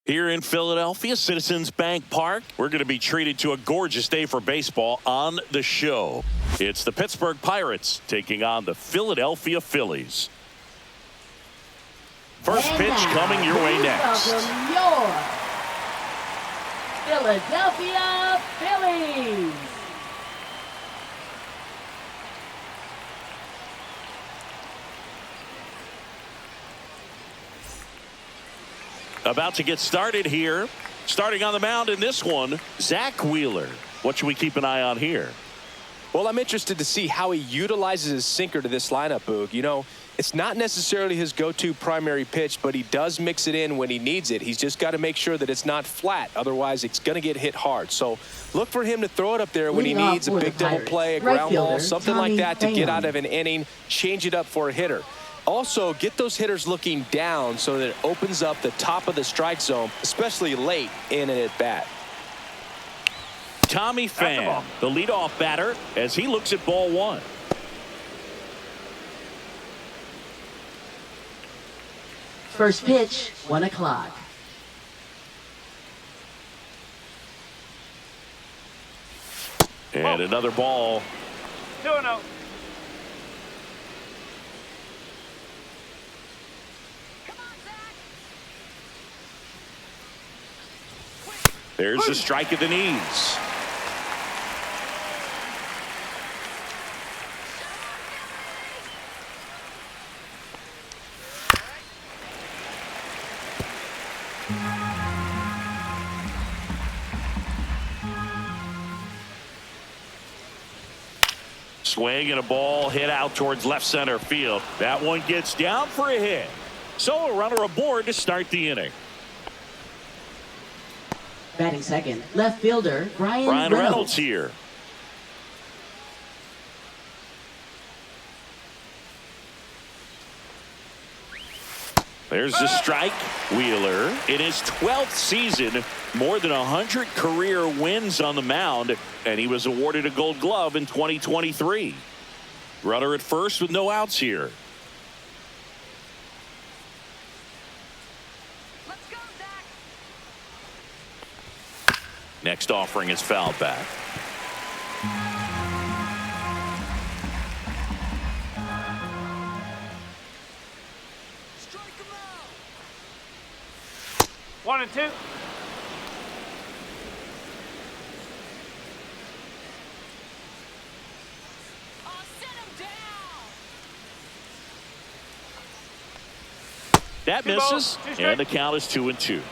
Here in Philadelphia, Citizens Bank Park, we're going to be treated to a gorgeous day for baseball on the show. It's the Pittsburgh Pirates taking on the Philadelphia Phillies. First pitch coming your way next. Welcome your Philadelphia Phillies. About to get started here. Starting on the mound in this one, Zach Wheeler. What should we keep an eye on here? Well, I'm interested to see how he utilizes his sinker to this lineup, Boog. You know, it's not necessarily his go-to primary pitch, but he does mix it in when he needs it. He's just got to make sure that it's not flat. Otherwise, it's going to get hit hard. So look for him to throw it up there when he needs a big double play, a ground ball, something like that to get out of an inning, change it up for a hitter. Also, get those hitters looking down so that it opens up the top of the strike zone, especially late in an at-bat. Tommy Pham, the leadoff batter, as he looks at ball one. First pitch, 1 o'clock. And another ball. 2-0. There's a strike at the knees. Swing and a ball hit out towards left center field. That one gets down for a hit. So a runner aboard to start the inning. Batting second, left fielder Brian Reynolds here. There's the strike. Wheeler in his 12th season, more than 100 career wins on the mound, and he was awarded a Gold Glove in 2023. Runner at first with no outs here. Next offering is fouled back. Strike him out. 1 and 2. Sit him down. That misses, and the count is 2-2.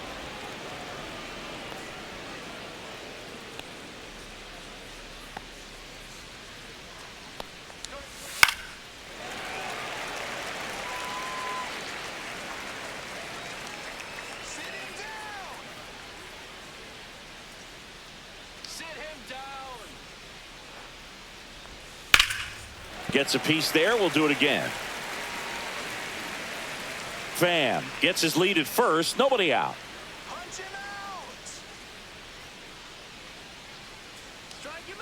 Gets a piece there. We'll do it again. Pham gets his lead at first. Nobody out. Punch him out. Strike him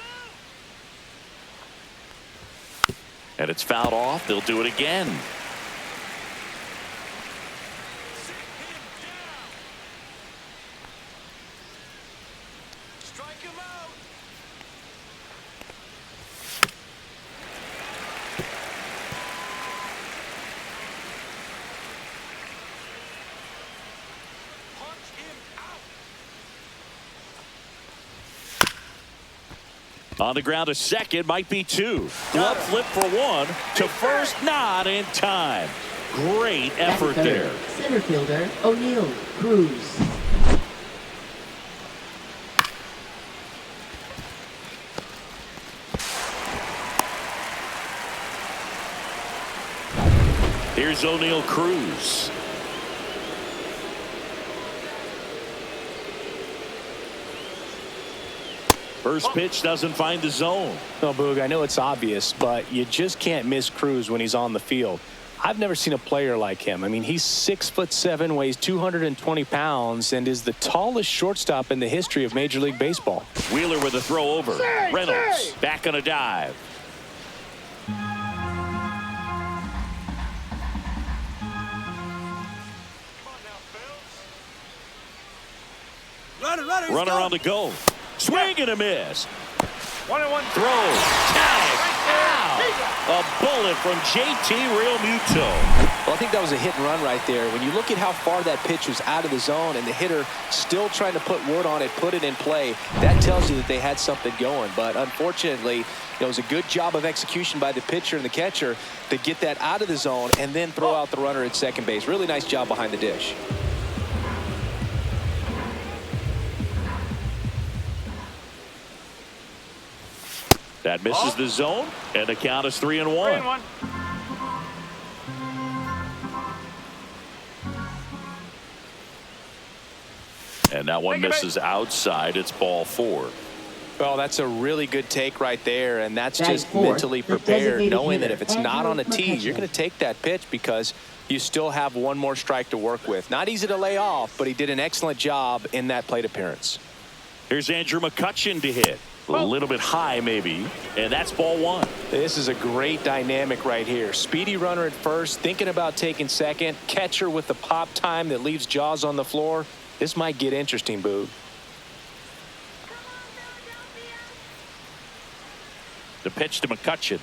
out. And it's fouled off. They'll do it again. Sit him down. Strike him out. On the ground to second, might be two. Glove flip for one. To first, not in time. Great effort there. Center fielder O'Neal Cruz. Here's O'Neal Cruz. First pitch doesn't find the zone. No, Boog, I know it's obvious, but you just can't miss Cruz when he's on the field. I've never seen a player like him. I mean, he's 6'7", weighs 220 pounds, and is the tallest shortstop in the history of Major League Baseball. Wheeler with a throw over. Reynolds back on a dive. Runner on the go. Swing and a miss. 1-1. Throw. Tag. Ow. A bullet from JT Realmuto. Well, I think that was a hit and run right there. When you look at how far that pitch was out of the zone and the hitter still trying to put wood on it, put it in play, that tells you that they had something going. But unfortunately, it was a good job of execution by the pitcher and the catcher to get that out of the zone and then throw out the runner at second base. Really nice job behind the dish. That misses the zone, and the count is 3-1. And that one misses outside. It's ball 4. Well, that's a really good take right there, and that's That just is fourth. mentally The prepared, designated knowing that hitter, if it's not on a tee, Andrew you're going to take that pitch because you still have one more strike to work with. Not easy to lay off, but he did an excellent job in that plate appearance. Here's Andrew McCutchen to hit. A little bit high, maybe, and that's ball 1. This is a great dynamic right here. Speedy runner at first, thinking about taking second. Catcher with the pop time that leaves Jaws on the floor. This might get interesting, Boog. The pitch to McCutchen.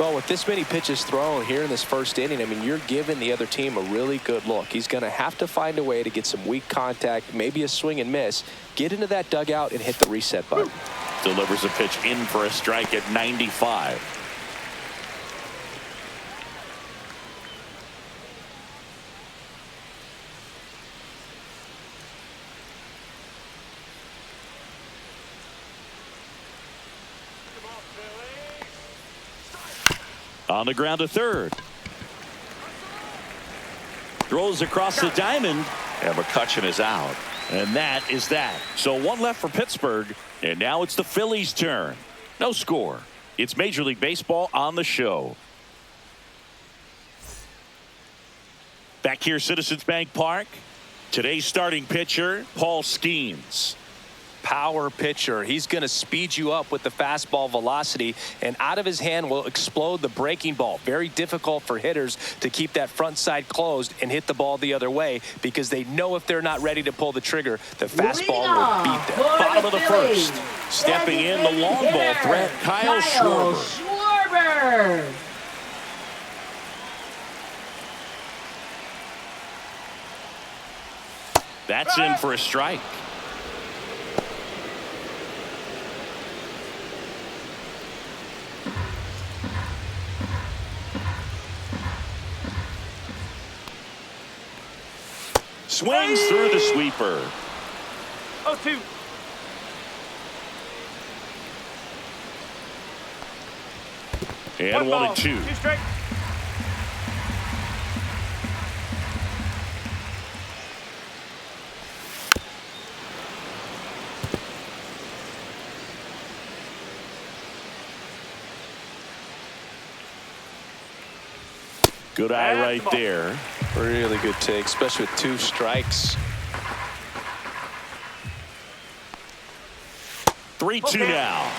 Well, with this many pitches thrown here in this first inning, I mean, you're giving the other team a really good look. He's going to have to find a way to get some weak contact, maybe a swing and miss, get into that dugout and hit the reset button. Delivers a pitch in for a strike at 95. On the ground to third. Throws across the diamond, and McCutchen is out. And that is that. So one left for Pittsburgh, and now it's the Phillies' turn. No score. It's Major League Baseball on the show. Back here, Citizens Bank Park. Today's starting pitcher, Paul Skeens. Power pitcher. He's going to speed you up with the fastball velocity, and out of his hand will explode the breaking ball. Very difficult for hitters to keep that front side closed and hit the ball the other way because they know if they're not ready to pull the trigger, the fastball will beat them. Bottom of the first. Stepping in, the long ball threat, Kyle Schwarber. That's in for a strike. Swings through the sweeper. 0-2. And 1-2. 2 strike. Good eye right there. Really good take, especially with 2 strikes. 3-2 now.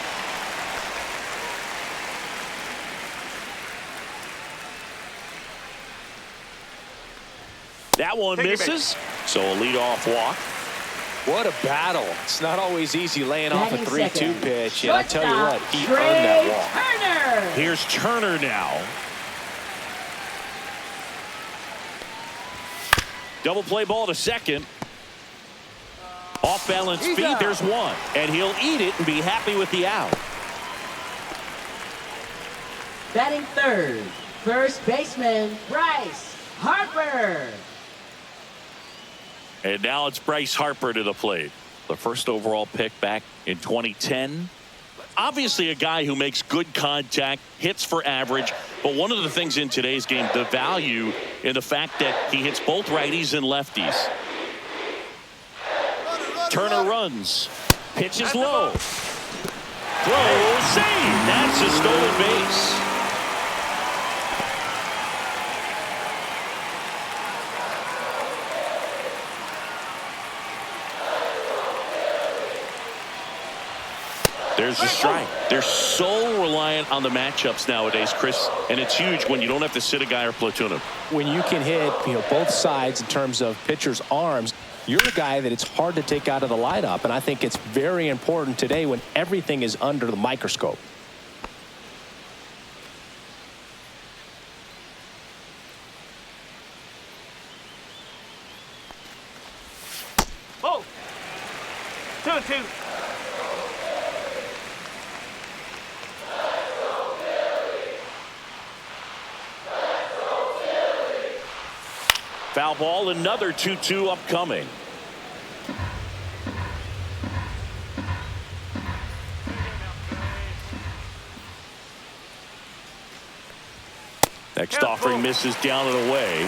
That one misses. So a leadoff walk. What a battle. It's not always easy laying off a 3-2 pitch. And I tell you what, he Shortstop, earned that walk. Turner. Here's Turner now. Double play ball to second. Off balance feet. There's one. And he'll eat it and be happy with the out. Batting third, first baseman, Bryce Harper. And now it's Bryce Harper to the plate. The first overall pick back in 2010. Obviously a guy who makes good contact, hits for average, but one of the things in today's game, the value in the fact that he hits both righties and lefties. Turner runs, pitches low, throws, save. That's a stolen base. There's a strike. They're so reliant on the matchups nowadays, Chris, and it's huge when you don't have to sit a guy or platoon him. When you can hit, both sides in terms of pitchers' arms, You're a guy that it's hard to take out of the lineup, and I think it's very important today when everything is under the microscope. Oh! 2-2. Foul ball, another 2-2 upcoming. Next offering misses down and away.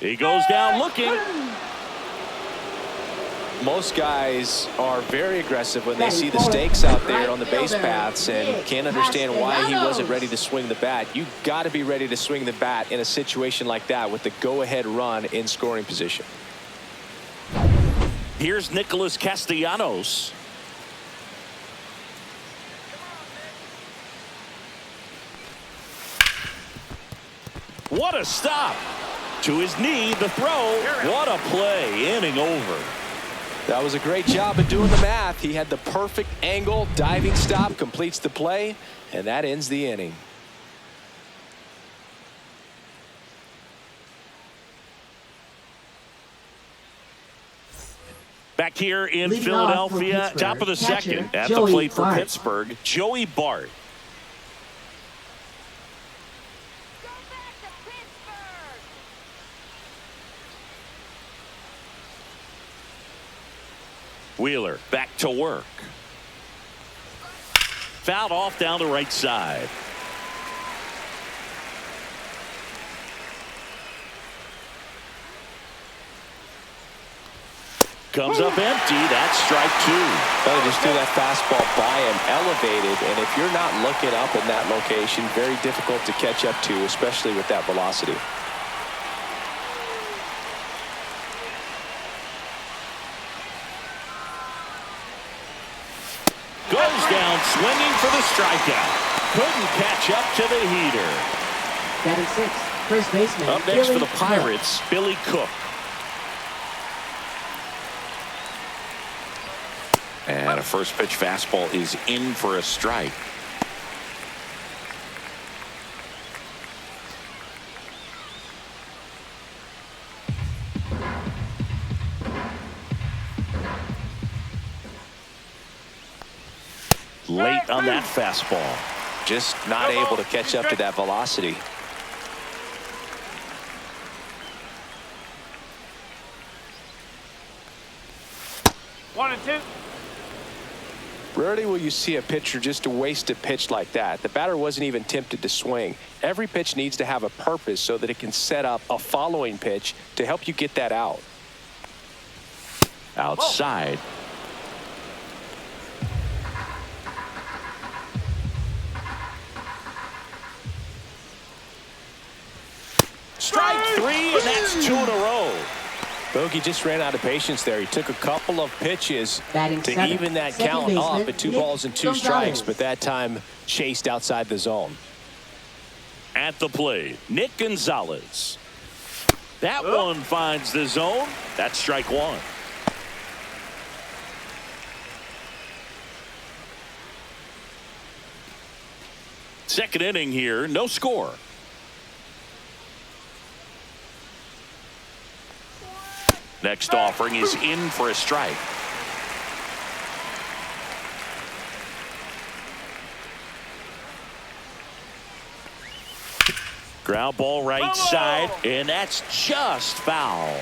He goes down looking. Most guys are very aggressive when they see the stakes out there on the base paths and can't understand why he wasn't ready to swing the bat. You got to be ready to swing the bat in a situation like that with the go-ahead run in scoring position. Here's Nicholas Castellanos. What a stop. To his knee, the throw. What a play. Inning over. That was a great job of doing the math. He had the perfect angle. Diving stop completes the play, and that ends the inning. Back here in Leading off for Philadelphia, Pittsburgh, top of the catcher, second, at the Joey plate for Bart. Pittsburgh, Joey Bart. Go back to Pittsburgh. Wheeler back to work. Fouled off down the right side. Comes up empty. That's strike two. Well, he just threw that fastball by him, elevated, and if you're not looking up in that location, very difficult to catch up to, especially with that velocity. Goes down swinging for the strikeout. Couldn't catch up to the heater. Batting sixth, first baseman. Up next for Billy the Pirates, Billy Cook. And a first pitch fastball is in for a strike. Late on that fastball. Just not able to catch up to that velocity. One and two. Rarely will you see a pitcher just waste a pitch like that. The batter wasn't even tempted to swing. Every pitch needs to have a purpose so that it can set up a following pitch to help you get that out. Outside. Strike three, and that's two in a row. Bogey just ran out of patience there. He took a couple of pitches Batting to seventh, even that second count baseman, up at 2 Nick balls and 2 Gonzalez. strikes, but that time chased outside the zone. At the plate, Nick Gonzalez. That one finds the zone. That's strike one. Second inning here, no score. Next offering is in for a strike. Ground ball right side, and that's just foul.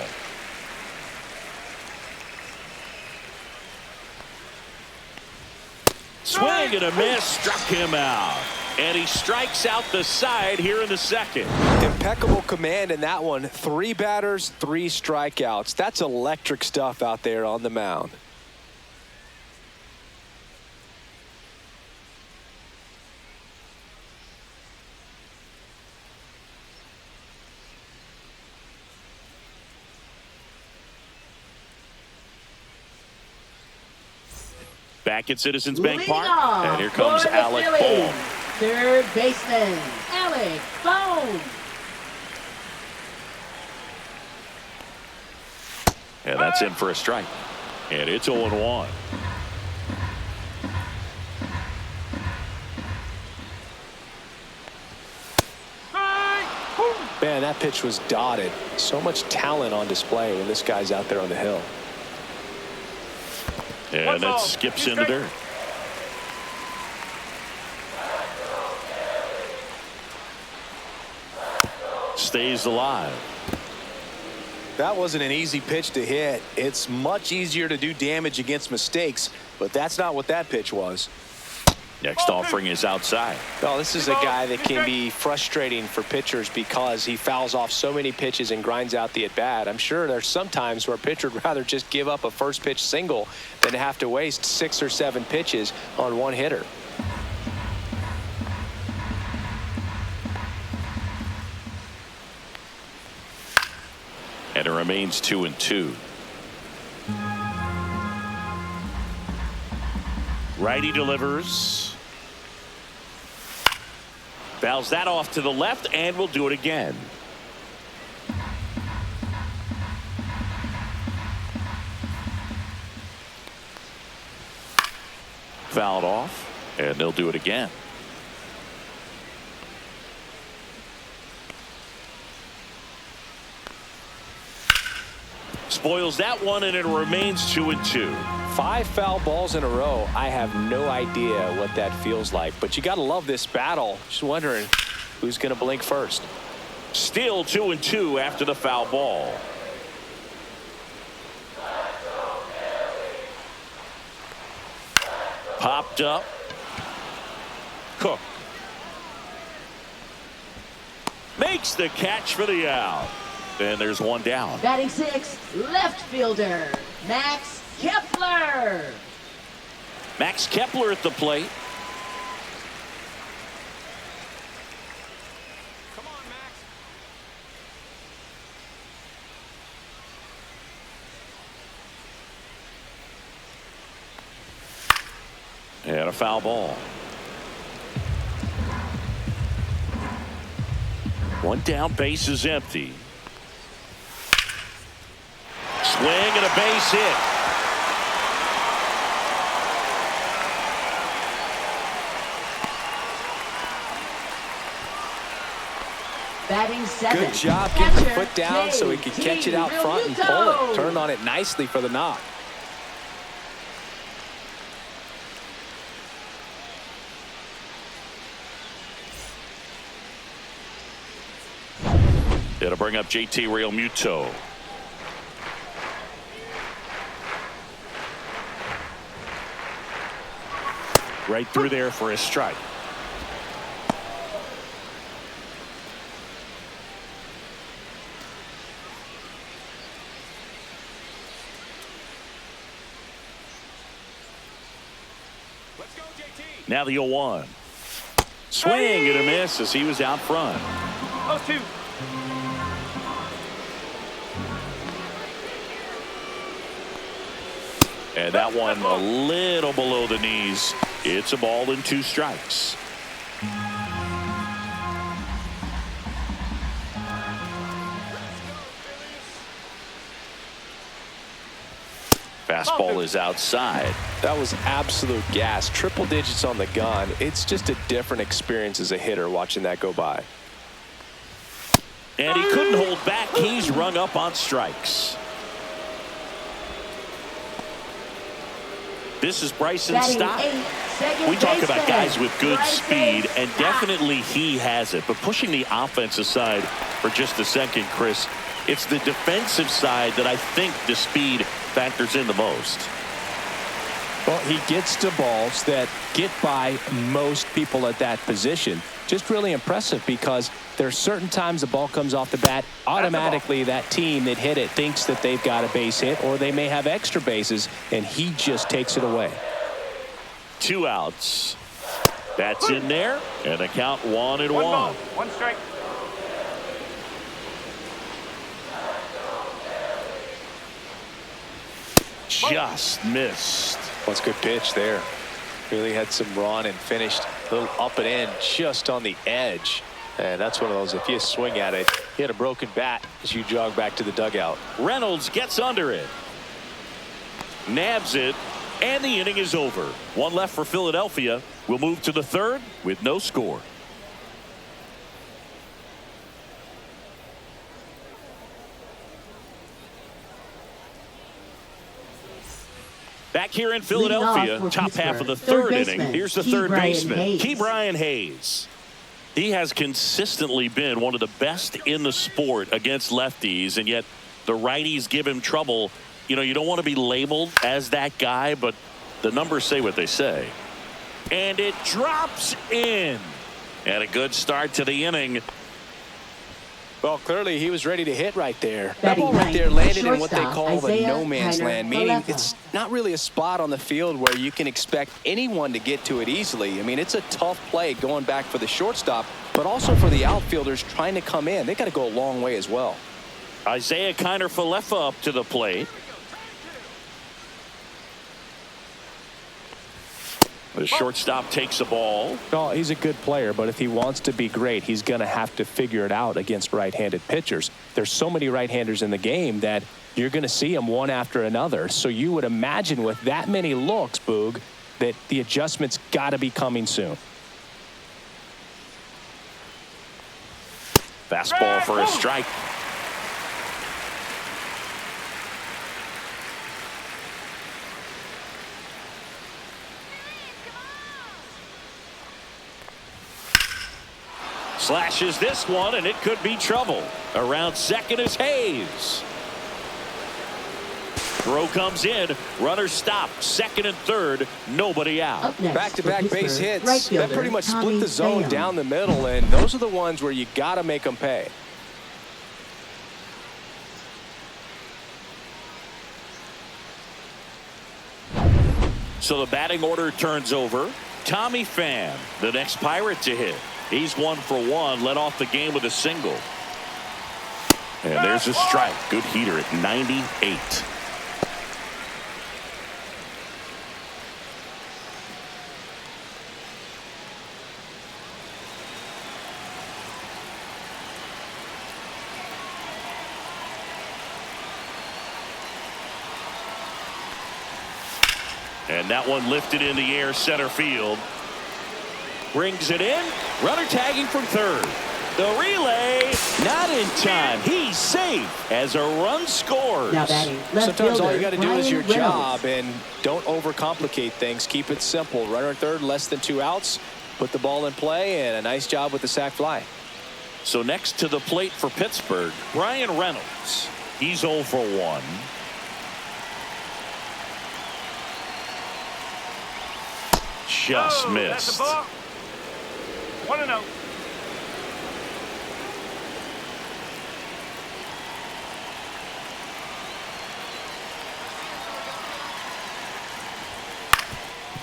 Swing and a miss, struck him out. And he strikes out the side here in the second. Impeccable command in that one. 3 batters, 3 strikeouts. That's electric stuff out there on the mound. Back at Citizens Bank Leading Park, off and here comes for the Alec Phillies, Bohm. Third baseman, Alec Bohm. And that's in for a strike. And it's 0-1. Man, that pitch was dotted. So much talent on display when this guy's out there on the hill. And that skips into dirt. Stays alive. That wasn't an easy pitch to hit. It's much easier to do damage against mistakes, but that's not what that pitch was. Next offering is outside. Well, this is a guy that can be frustrating for pitchers because he fouls off so many pitches and grinds out the at-bat. I'm sure there's some times where a pitcher would rather just give up a first pitch single than have to waste 6 or 7 pitches on one hitter. And it remains 2-2. Righty delivers. Fouls that off to the left, and will do it again. Fouled off, and they'll do it again. Spoils that one, and it remains 2-2. 5 foul balls in a row. I have no idea what that feels like, but you got to love this battle. Just wondering who's going to blink first. Still 2-2 after the foul ball. Popped up. Cook makes the catch for the out. And there's one down. Batting 6, left fielder, Max Kepler. Max Kepler at the plate. Come on, Max. And a foul ball. One down, base is empty. Swing and a base hit. Batting 7. Good job getting the catcher, foot down so he could catch it out front and pull it. Turned on it nicely for the knock. It'll bring up JT Realmuto. Right through there for a strike. Let's go, JT. Now the 0-1. Swing and a miss as he was out front. 0-2. And that one a little below the knees. It's a ball and 2 strikes. Fastball is outside. That was absolute gas. Triple digits on the gun. It's just a different experience as a hitter watching that go by. And he couldn't hold back. He's rung up on strikes. This is Bryson's stop. We talk about guys with good speed, and definitely he has it. But pushing the offense aside for just a second, Chris, it's the defensive side that I think the speed factors in the most. Well, he gets to balls that get by most people at that position. Just really impressive because there's certain times the ball comes off the bat, automatically that team that hit it thinks that they've got a base hit or they may have extra bases, and he just takes it away. 2 outs. That's in there, and the count 1-1. 1 ball, 1 strike. Just missed. That's a good pitch there. Really had some run and finished a little up and in just on the edge. And that's one of those, if you swing at it, you hit a broken bat as you jog back to the dugout. Reynolds gets under it. Nabs it. And the inning is over. One left for Philadelphia. We'll move to the third with no score. Back here in Philadelphia, top half of the third inning. Here's the third baseman, Ke'Bryan Hayes. He has consistently been one of the best in the sport against lefties, and yet the righties give him trouble. You know, you don't want to be labeled as that guy, but the numbers say what they say. And it drops in. And a good start to the inning. Well, clearly he was ready to hit right there. That ball right there landed in what they call the no man's land, meaning it's not really a spot on the field where you can expect anyone to get to it easily. I mean, it's a tough play going back for the shortstop, but also for the outfielders trying to come in. They got to go a long way as well. Isaiah Kiner-Falefa up to the plate. The shortstop takes the ball. Well, he's a good player, but if he wants to be great, he's going to have to figure it out against right-handed pitchers. There's so many right-handers in the game that you're going to see them one after another. So you would imagine with that many looks, Boog, that the adjustment's got to be coming soon. Fastball for a strike. Slashes this one, and it could be trouble. Around second is Hayes. Throw comes in. Runner stopped. Second and third. Nobody out. Back-to-back base hits. That pretty much split the zone down the middle, and those are the ones where you got to make them pay. So the batting order turns over. Tommy Pham, the next Pirate to hit. He's 1 for 1, led off the game with a single. And there's a strike. Good heater at 98. And that one lifted in the air, center field. Brings it in. Runner tagging from third. The relay, not in time. He's safe as a run scores. Now batting left Sometimes fielder, all you got to do is your Ryan job, and don't overcomplicate things. Keep it simple. Runner at third, less than 2 outs. Put the ball in play, and a nice job with the sac fly. So next to the plate for Pittsburgh, Bryan Reynolds. He's 0 for 1. Just missed. That's a ball. 1-0.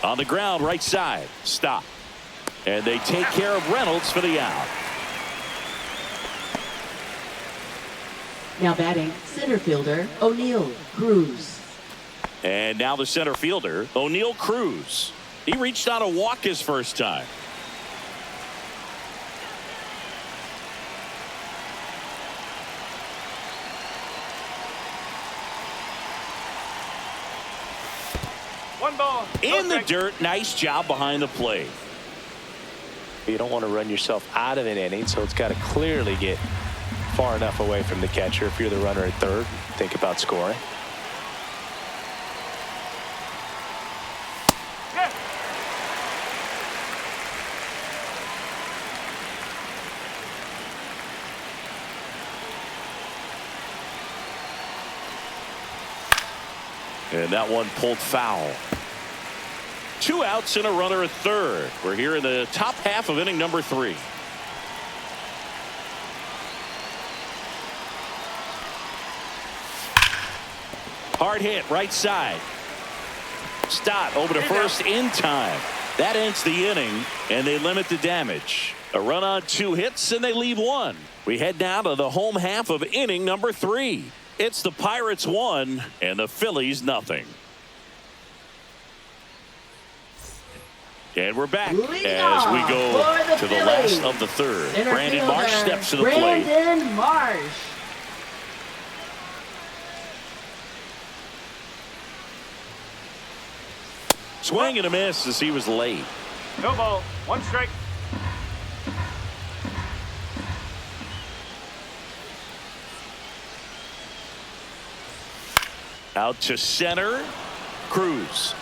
On the ground, right side. Stop. And they take care of Reynolds for the out. Now batting center fielder O'Neill Cruz. And now the center fielder, O'Neill Cruz. He reached on a walk his first time. One ball. In the dirt, nice job behind the plate. You don't want to run yourself out of an inning, so it's got to clearly get far enough away from the catcher. If you're the runner at third, think about scoring. Yeah. And that one pulled foul. 2 outs and a runner at third. We're here in the top half of inning number 3. Hard hit right side. Stott over to first in time. That ends the inning, and they limit the damage. A run on 2 hits, and they leave 1. We head down to the home half of inning number 3. It's the Pirates 1 and the Phillies nothing. And we're back Leading as we off go for the to the Phillies. last of the third. Center Brandon fielder, Marsh steps to the plate. Brandon Marsh. Swing and a miss as he was late. No ball. One strike. Out to center. Cruz.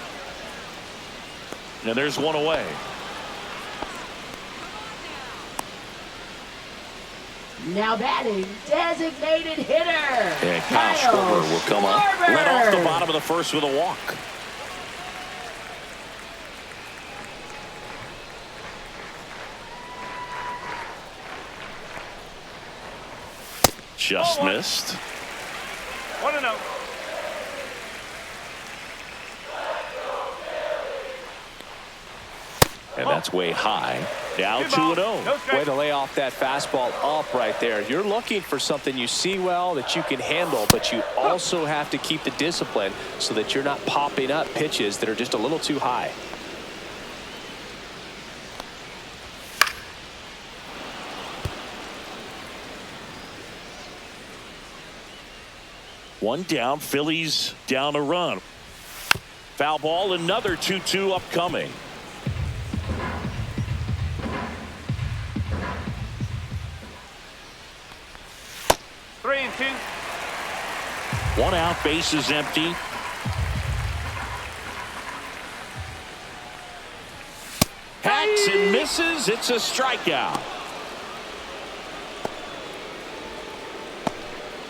And there's one away. Now batting, designated hitter. And Kyle Schwarber will come up. Led off the bottom of the first with a walk. Just missed. 1-0. And that's way high. Now 2-0. No strike. Way to lay off that fastball up right there. You're looking for something you see well that you can handle, but you also have to keep the discipline so that you're not popping up pitches that are just a little too high. One down. Phillies down a run. Foul ball. Another 2-2 upcoming. Three and two. One out. Base is empty. Hacks and misses. It's a strikeout.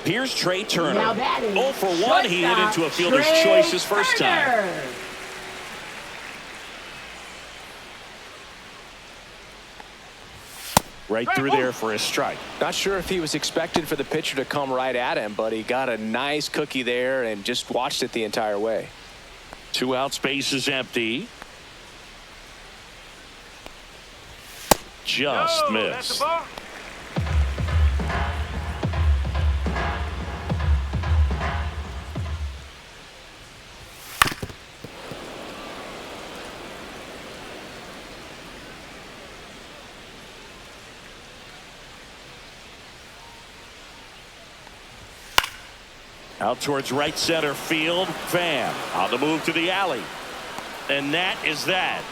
Here's Trey Turner. Now batting, 0 for 1. He hit into a fielder's Trey choice his first time. Turner. Right through there for a strike. Not sure if he was expected for the pitcher to come right at him, but he got a nice cookie there and just watched it the entire way. 2 outs. Base is empty. Just No, missed. that's a ball. Out towards right center field. Pham on the move to the alley. And that is that.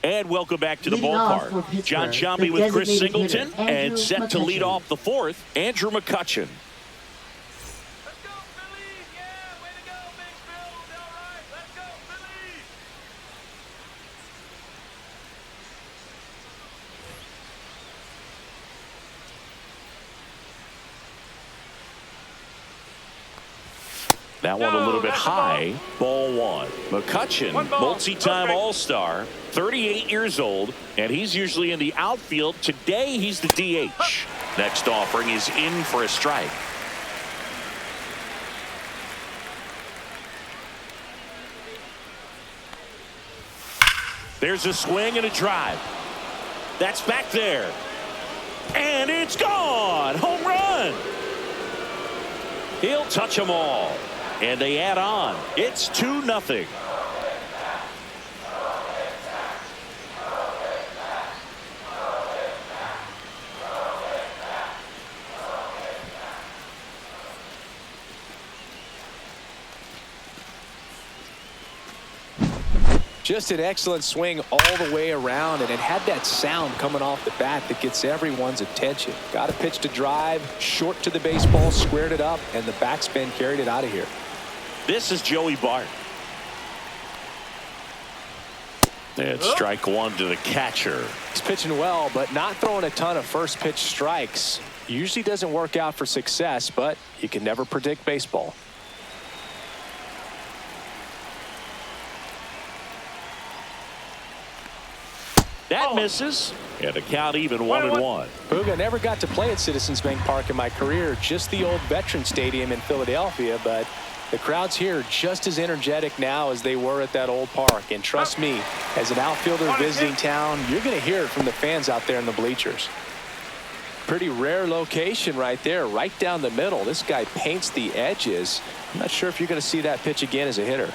And welcome back to the Leading off for ballpark. Pittsburgh, John the Sciambi with Chris designated Singleton hitter, Andrew and set to lead McCutchen. off the fourth, Andrew McCutchen. Let's go, Phillies. Yeah, way to go, Big Phil. All right, let's go, Phillies. That one a No, little bit that's a high. Ball 1. McCutchen, One ball, multi-time no strike. All-Star, 38 years old, and he's usually in the outfield. Today, he's the DH. Next offering is in for a strike. There's a swing and a drive. That's back there. And it's gone. Home run. He'll touch them all. And they add on. It's 2-0. Just an excellent swing all the way around, and it had that sound coming off the bat that gets everyone's attention. Got a pitch to drive, short to the baseball, squared it up, and the backspin carried it out of here. This is Joey Bart. And strike 1 to the catcher. He's pitching well, but not throwing a ton of first pitch strikes. Usually doesn't work out for success, but you can never predict baseball. That misses. And the count even 1-1. Booga, never got to play at Citizens Bank Park in my career, just the old Veterans Stadium in Philadelphia, but The crowds here are just as energetic now as they were at that old park. And trust me, as an outfielder visiting town, you're going to hear it from the fans out there in the bleachers. Pretty rare location right there, right down the middle. This guy paints the edges. I'm not sure if you're going to see that pitch again as a hitter.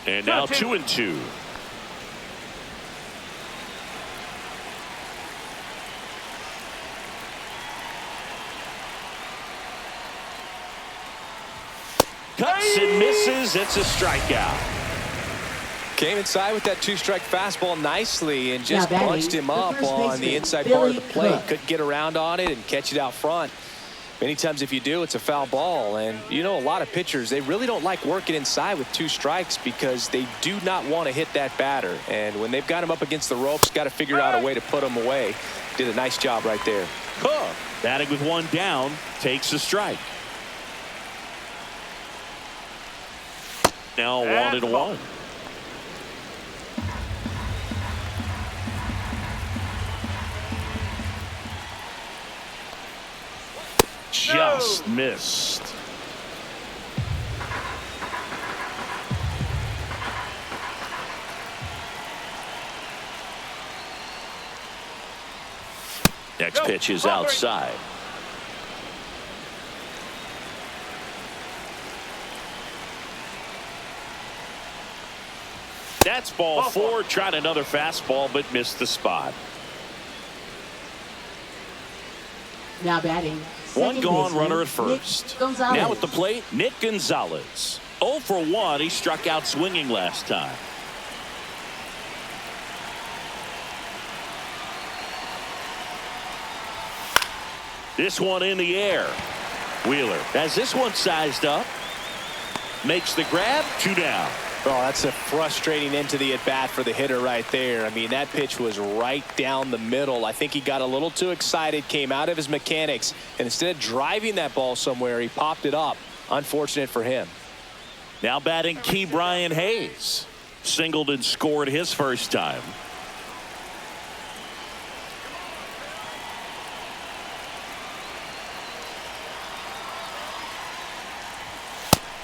And now 2-2. Cuts and misses. It's a strikeout. Came inside with that 2-strike fastball nicely and just batting, bunched him the up first on the baseman, inside part of the Billy plate. Cook. Couldn't get around on it and catch it out front. Many times if you do, it's a foul ball. And you know, a lot of pitchers, they really don't like working inside with 2 strikes because they do not want to hit that batter. And when they've got him up against the ropes, got to figure out a way to put him away. Did a nice job right there. Cook, batting with 1 down, takes a strike. Now 1-1. Just missed. Next pitch is outside. That's ball 4. Tried another fastball but missed the spot. Now batting. One second gone, baseman, runner at Nick first. Gonzalez. Now at the plate, Nick Gonzalez. 0 for 1. He struck out swinging last time. This one in the air. Wheeler has this one sized up. Makes the grab. 2 down. Oh, that's a frustrating end to the at-bat for the hitter right there. I mean, that pitch was right down the middle. I think he got a little too excited, came out of his mechanics, and instead of driving that ball somewhere, he popped it up. Unfortunate for him. Now batting Key Brian Hayes. Singled and scored his first time.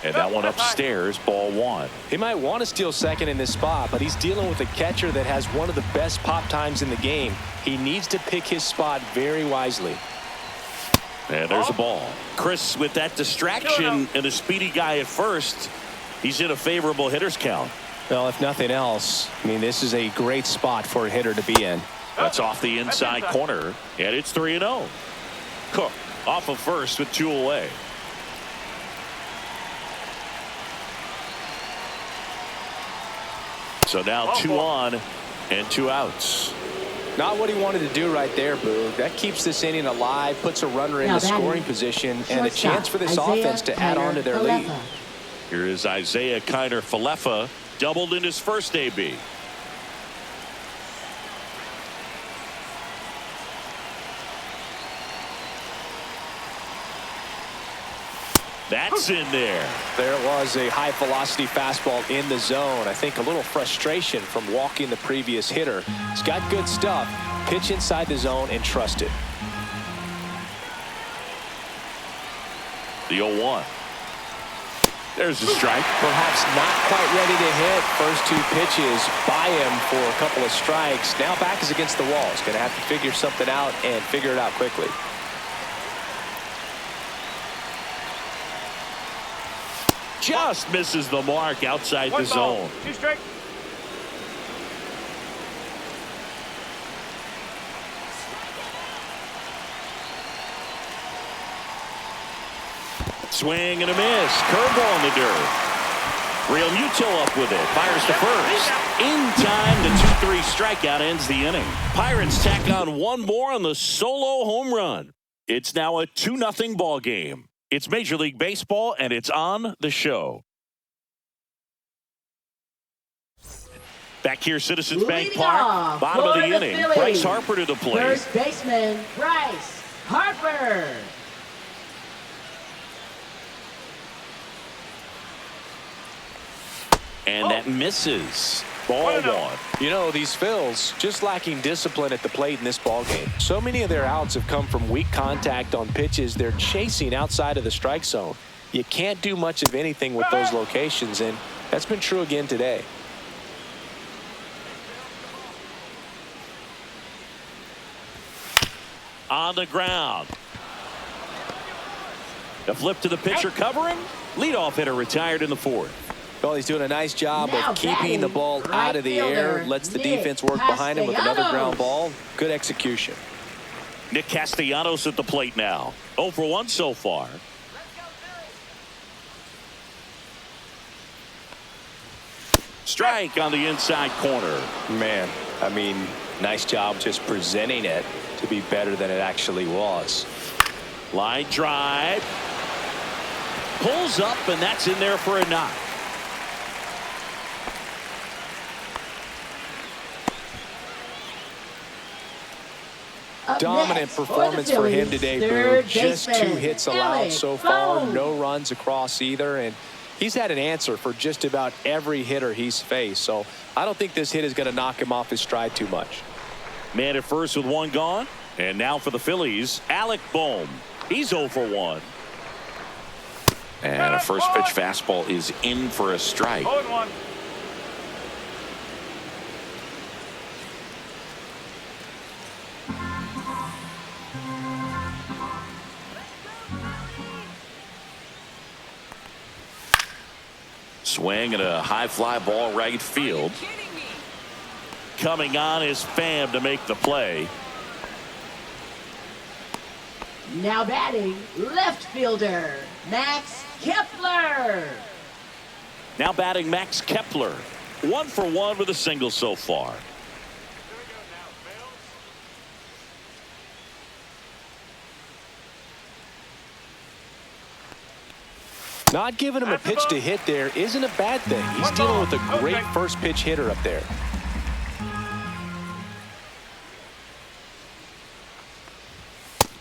And that one upstairs, ball 1. He might want to steal second in this spot, but he's dealing with a catcher that has one of the best pop times in the game. He needs to pick his spot very wisely. And there's a ball. Chris, with that distraction and a speedy guy at first, he's in a favorable hitter's count. Well, if nothing else, I mean, this is a great spot for a hitter to be in. That's off the inside corner, and it's 3-0. Cook off of first with 2 away. So now 2 on and 2 outs. Not what he wanted to do right there, Boog. That keeps this inning alive, puts a runner in the scoring position, and a chance for this offense to add on to their lead. Here is Isaiah Kiner-Falefa, doubled in his first AB. That's in there. There was a high velocity fastball in the zone. I think a little frustration from walking the previous hitter. He's got good stuff. Pitch inside the zone and trust it. The 0-1. There's the strike. Perhaps not quite ready to hit. First 2 pitches by him for a couple of strikes. Now back is against the wall. He's going to have to figure something out and figure it out quickly. Just misses the mark outside the zone. 2 strike. Swing and a miss. Curveball in the dirt. Real Mutil up with it. Fires to first. In time, the 2-3 strikeout ends the inning. Pirates tack on 1 more on the solo home run. It's now a 2-0 ball game. It's Major League Baseball, and it's on the show. Back here, Citizens Bank Leading Park, off bottom of for the the inning. Phillies. Bryce Harper to the plate. First baseman, Bryce Harper. And that misses. Ball 1. You know, these Phils just lacking discipline at the plate in this ball game. So many of their outs have come from weak contact on pitches they're chasing outside of the strike zone. You can't do much of anything with those locations, and that's been true again today. On the ground. The flip to the pitcher covering. Leadoff hitter retired in the fourth. Well, he's doing a nice job Now of keeping the ball batting, out of the right air. fielder, Lets the Nick defense work behind him with another ground Castellanos. ball. Good execution. Nick Castellanos at the plate now. 0 for 1 so far. Strike on the inside corner. Man, I mean, nice job just presenting it to be better than it actually was. Line drive. Pulls up, and that's in there for a knock. Up Dominant next, for the performance for him Phillies, today, third Boo. Just 2 baseman, hits allowed Alec so far. Bohm. No runs across either. And he's had an answer for just about every hitter he's faced. So I don't think this hit is going to knock him off his stride too much. Man at first with 1 gone. And now for the Phillies, Alec Bohm. He's 0 for 1. And a first pitch fastball is in for a strike. 0-1. Swing and a high fly ball right field. Coming on is Pham to make the play. Now batting, left fielder, Max Kepler. Now batting Max Kepler. 1 for 1 with a single so far. Not giving him a pitch to hit there isn't a bad thing. He's dealing with a great first pitch hitter up there.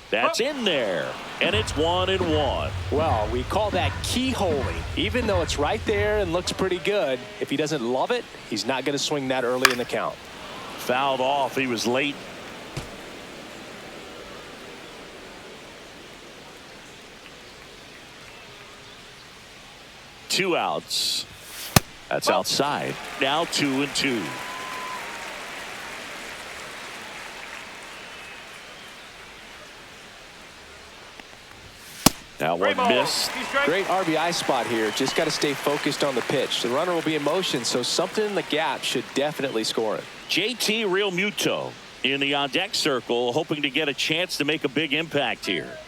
That's in there. And it's 1-1. Well, we call that keyholing. Even though it's right there and looks pretty good, if he doesn't love it, he's not going to swing that early in the count. Fouled off. He was late. Two outs. That's outside. Now 2-2. Now one missed. Great RBI spot here. Just got to stay focused on the pitch. The runner will be in motion, so something in the gap should definitely score it. JT Real Muto in the on deck circle, hoping to get a chance to make a big impact here.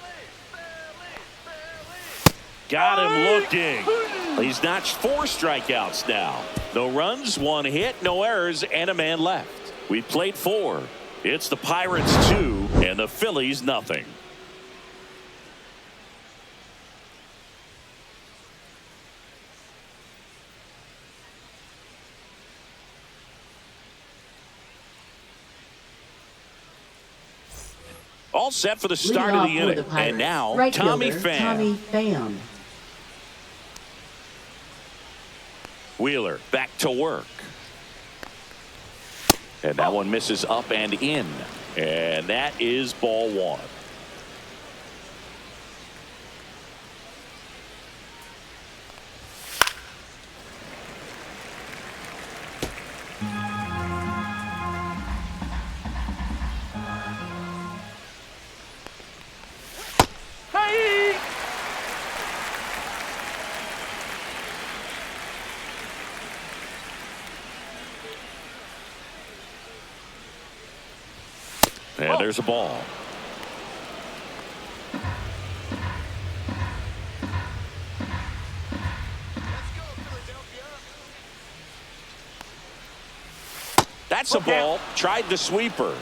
Got him looking. He's notched 4 strikeouts now. No runs, 1 hit, no errors, and a man left. We played 4. It's the Pirates 2 and the Phillies nothing. All set for the start of the inning. And now, right Tommy fielder, Pham. Tommy Pham. Wheeler back to work. And that one misses up and in. And that is ball 1. And there's a ball. That's a ball. Tried the sweeper.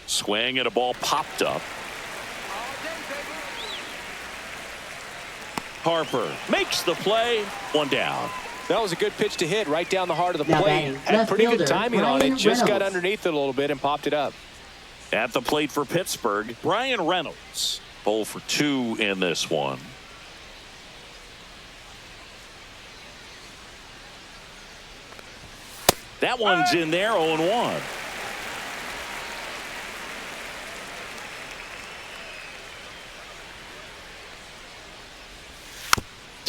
Swing and a ball popped up. Harper makes the play. 1 down. That was a good pitch to hit right down the heart of the Now plate. batting, Had left pretty good fielder, timing on it. Brian Just got Reynolds. underneath it a little bit and popped it up. At the plate for Pittsburgh, Brian Reynolds. 0 for 2 in this one. That one's in there, 0-1.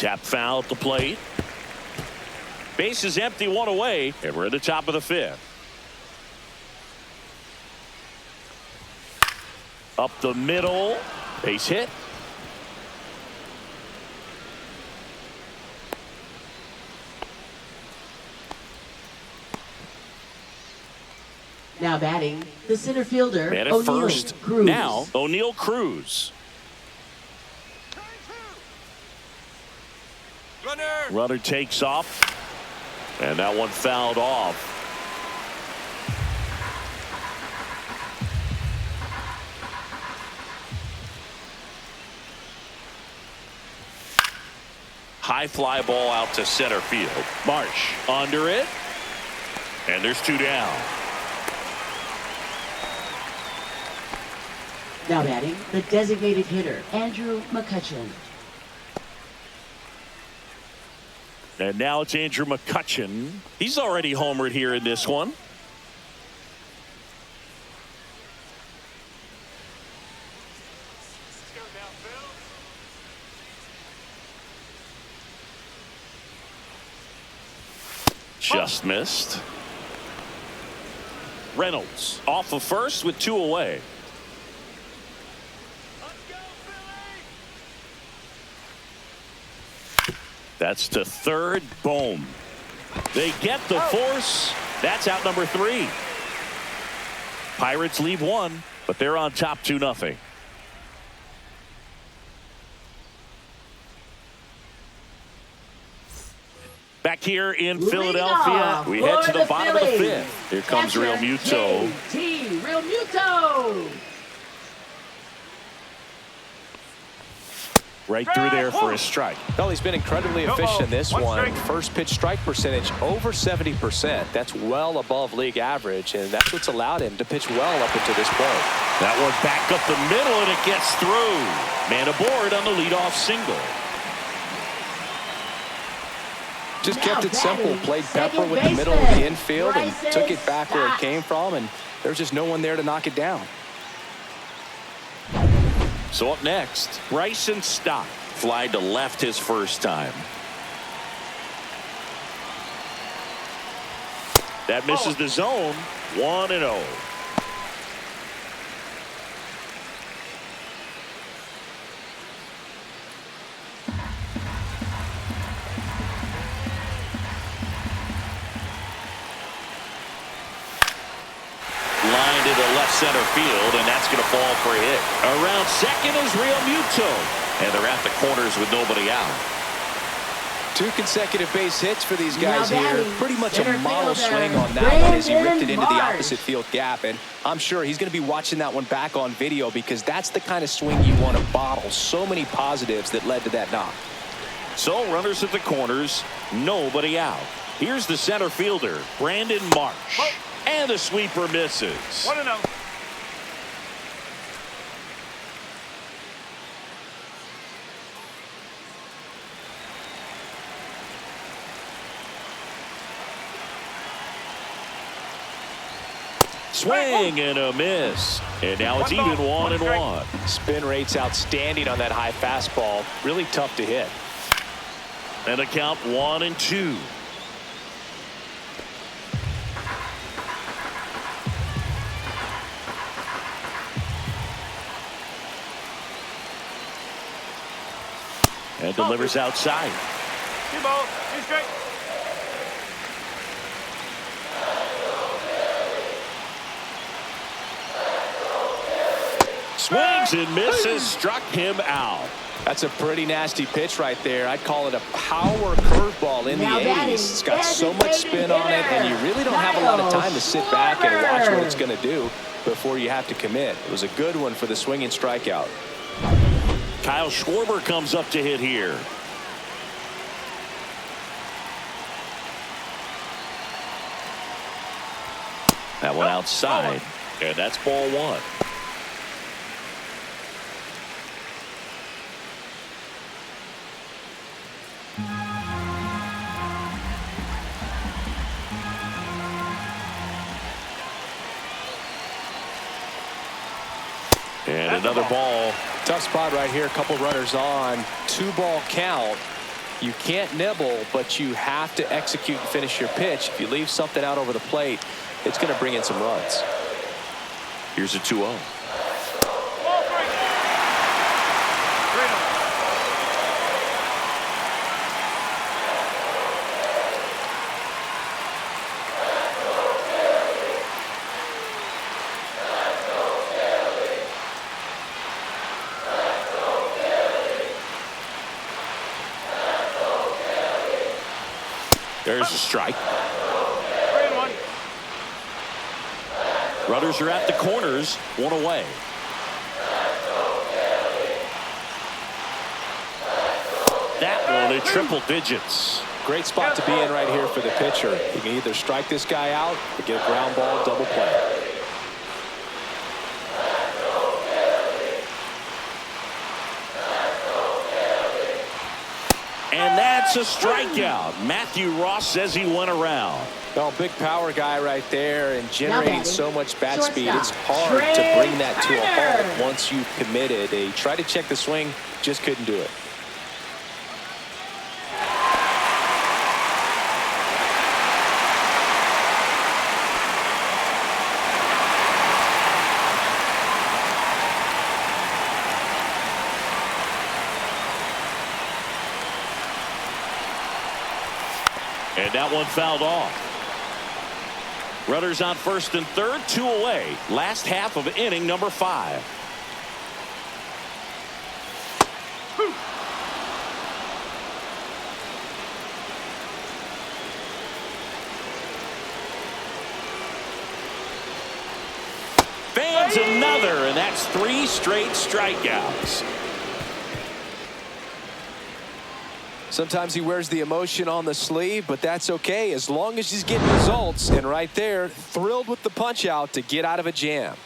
Tap foul at the plate. Base is empty, one away, and we're at the top of the fifth. Up the middle, base hit. Now batting, the center fielder, Man at O'Neal first. Cruz. Now, O'Neal Cruz. Runner takes off. And that one fouled off. High fly ball out to center field. Marsh under it. And there's two down. Now batting, the designated hitter, Andrew McCutchen. And now it's Andrew McCutchen. He's already homered here in this one. Just missed. Reynolds off of first with two away. That's to third. Boom. They get the force. That's out number 3. Pirates leave one, but they're on top 2-0. Back here in Philadelphia, we head to the bottom of the fifth. Here comes Real Muto. Real Muto. Right through there for a strike. Well, he's been incredibly efficient in this one. First pitch strike percentage over 70%. That's well above league average, and that's what's allowed him to pitch well up until this point. That one back up the middle, and it gets through. Man aboard on the leadoff single. Just kept it simple. Played Pepper with the middle of the infield and took it back where it came from, and there's just no one there to knock it down. So up next, Bryson Stott. Fly to left his first time. That misses the zone. 1-0. Line to the left center field, and that's going to fall for a hit. Around second is Real Muto, and they're at the corners with nobody out. 2 consecutive base hits for these guys Now here. batting, Pretty much center a model fielder, swing on that one as he ripped it into the Brandon opposite field gap. And I'm sure he's going to be watching that one back on video because that's the kind of swing you want to bottle. So many positives that led to that knock. So runners at the corners, nobody out. Here's the center fielder, Brandon Marsh. And the sweeper misses. 1-0. Swing and a miss. And now it's even 1-1. Spin rate's outstanding on that high fastball. Really tough to hit. And a count 1-2. And delivers outside. 2 balls, 2 strikes. Swings and misses. Struck him out. That's a pretty nasty pitch right there. I'd call it a power curveball in the Now batting, 80s. It's got so much spin on it, and you really don't have a lot of time to sit back and watch what it's going to do before you have to commit. It was a good one for the swinging strikeout. Kyle Schwarber comes up to hit here. That one outside, and that's ball 1. And another ball. Tough spot right here. A couple runners on. 2-ball count. You can't nibble, but you have to execute and finish your pitch. If you leave something out over the plate, it's going to bring in some runs. Here's a 2-0. Ball 3. 3-0. There's a strike. 3-1. Runners are at the corners, 1 away. That one in triple digits. Great spot to be in right here for the pitcher. You can either strike this guy out or get a ground ball double play. And that's a strikeout. Matthew Ross says he went around. Well, big power guy right there and generating so much bat speed. It's hard Shortstop, to bring that to a Turner. halt once you've committed. He tried to check the swing, just couldn't do it. And that one fouled off. Runners on first and third, 2 away. Last half of inning number 5. Fans another, and that's 3 straight strikeouts. Sometimes he wears the emotion on the sleeve, but that's okay as long as he's getting results. And right there, thrilled with the punch out to get out of a jam.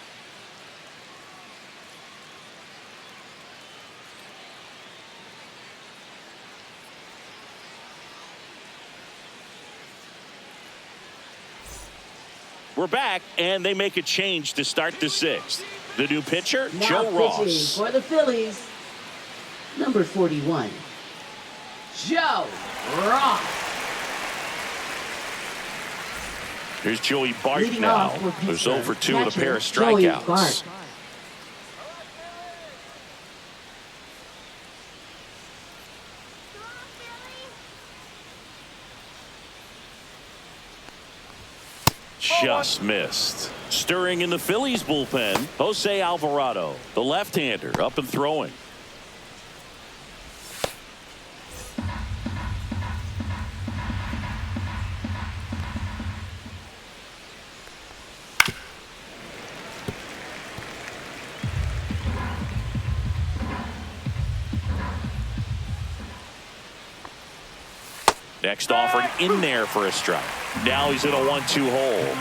We're back, and they make a change to start the 6th. The new pitcher, Now Joe pitching Ross. for the Phillies, number 41, Joe Ross. Here's Joey Bart Leading now. off for There's Pittsburgh, over 2 with a pair of catcher, Joey strikeouts. Bart. Just missed. Stirring in the Phillies bullpen, Jose Alvarado, the left-hander, up and throwing. Next offering in there for a strike. Now he's in a 1-2 hole.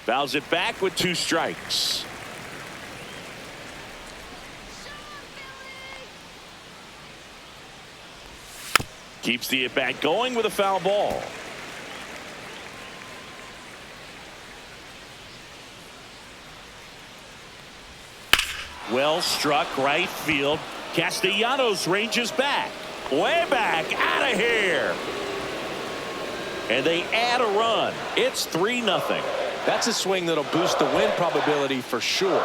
Fouls it back with 2 strikes. Keeps the at-bat going with a foul ball. Well struck right field. Castellanos ranges back. Way back. Out of here. And they add a run. It's 3-0. That's a swing that'll boost the win probability for sure.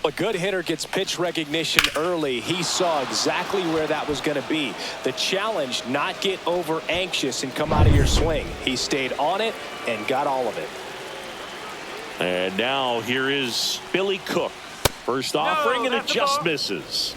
A good hitter gets pitch recognition early. He saw exactly where that was going to be. The challenge, not get over anxious and come out of your swing. He stayed on it and got all of it. And now here is Billy Cook. First offering and it that's a just ball. misses.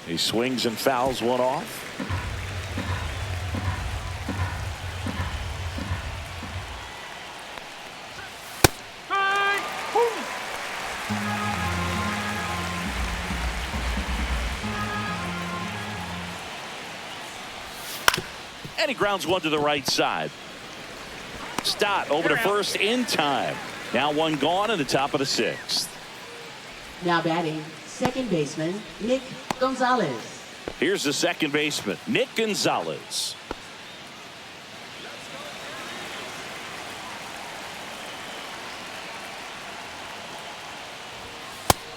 He swings and fouls one off. And he grounds one to the right side. Stott over to first in time. Now one gone in the top of the 6th. Now batting, second baseman, Nick Gonzalez. Here's the second baseman, Nick Gonzalez.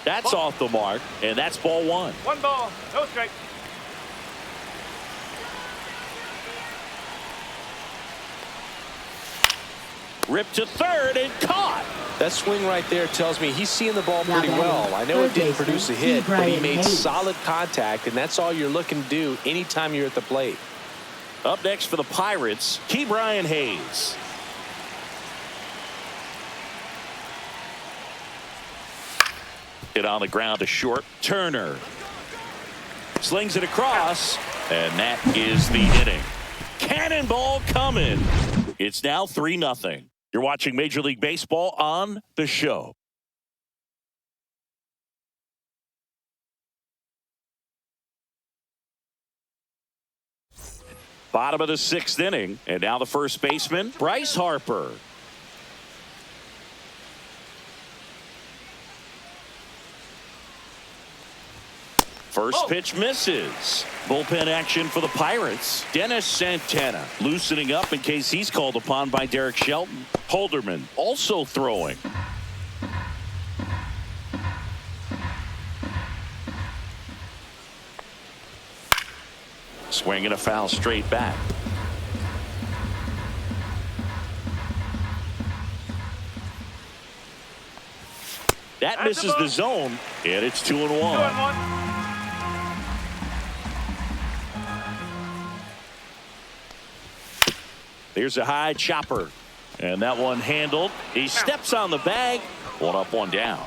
That's off the mark, and that's ball 1. 1 ball, no strike. Ripped to third and caught. That swing right there tells me he's seeing the ball Now pretty batting, well. I know it third didn't baseman, produce a hit, but he Brian made Hayes. solid contact, and that's all you're looking to do anytime you're at the plate. Up next for the Pirates, Brian Hayes. Hit on the ground to short. Turner slings it across, and that is the inning. Cannonball coming. It's now 3-0. You're watching Major League Baseball on The Show. Bottom of the 6th inning, and now the first baseman, Bryce Harper. First pitch misses. Bullpen action for the Pirates. Dennis Santana loosening up in case he's called upon by Derek Shelton. Holderman also throwing. Swing and a foul straight back. That misses the zone, and it's 2-1. 2-1. There's a high chopper, and that one handled. He steps on the bag. 1 up, 1 down.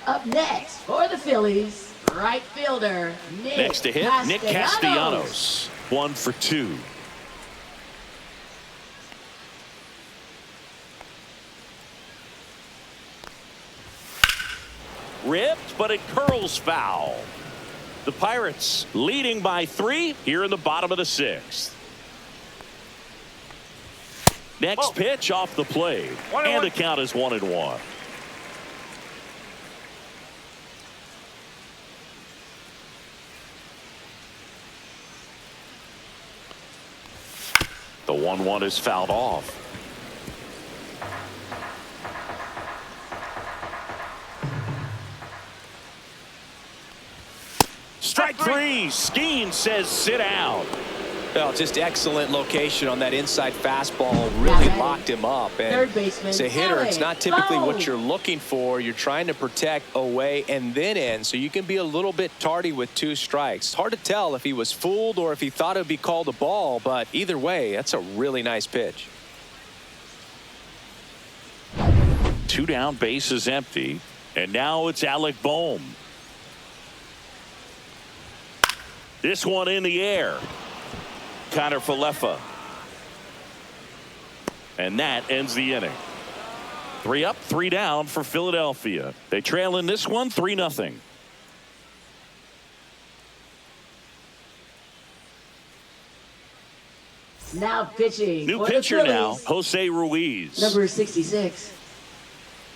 Up next for the Phillies, right fielder, Nick Next to hit, Nick Castellanos. 1 for 2. Ripped, but it curls foul. The Pirates leading by 3 here in the bottom of the 6th. Next pitch off the plate, and the count is 1-1. The 1-1 is fouled off. Strike 3. Skeen says sit down. Well, just excellent location on that inside fastball. Really locked him up. And third baseman, as a hitter, it's not typically what Boom. you're looking for. You're trying to protect away and then in, so you can be a little bit tardy with 2 strikes. Hard to tell if he was fooled or if he thought it would be called a ball, but either way, that's a really nice pitch. 2 down, base is empty, and now it's Alec Bohm. This one in the air. Connor Falefa. And that ends the inning. 3 up, 3 down for Philadelphia. They trail in this one 3-0. Now pitching. New for pitcher the now, Phillies, Jose Ruiz. number 66,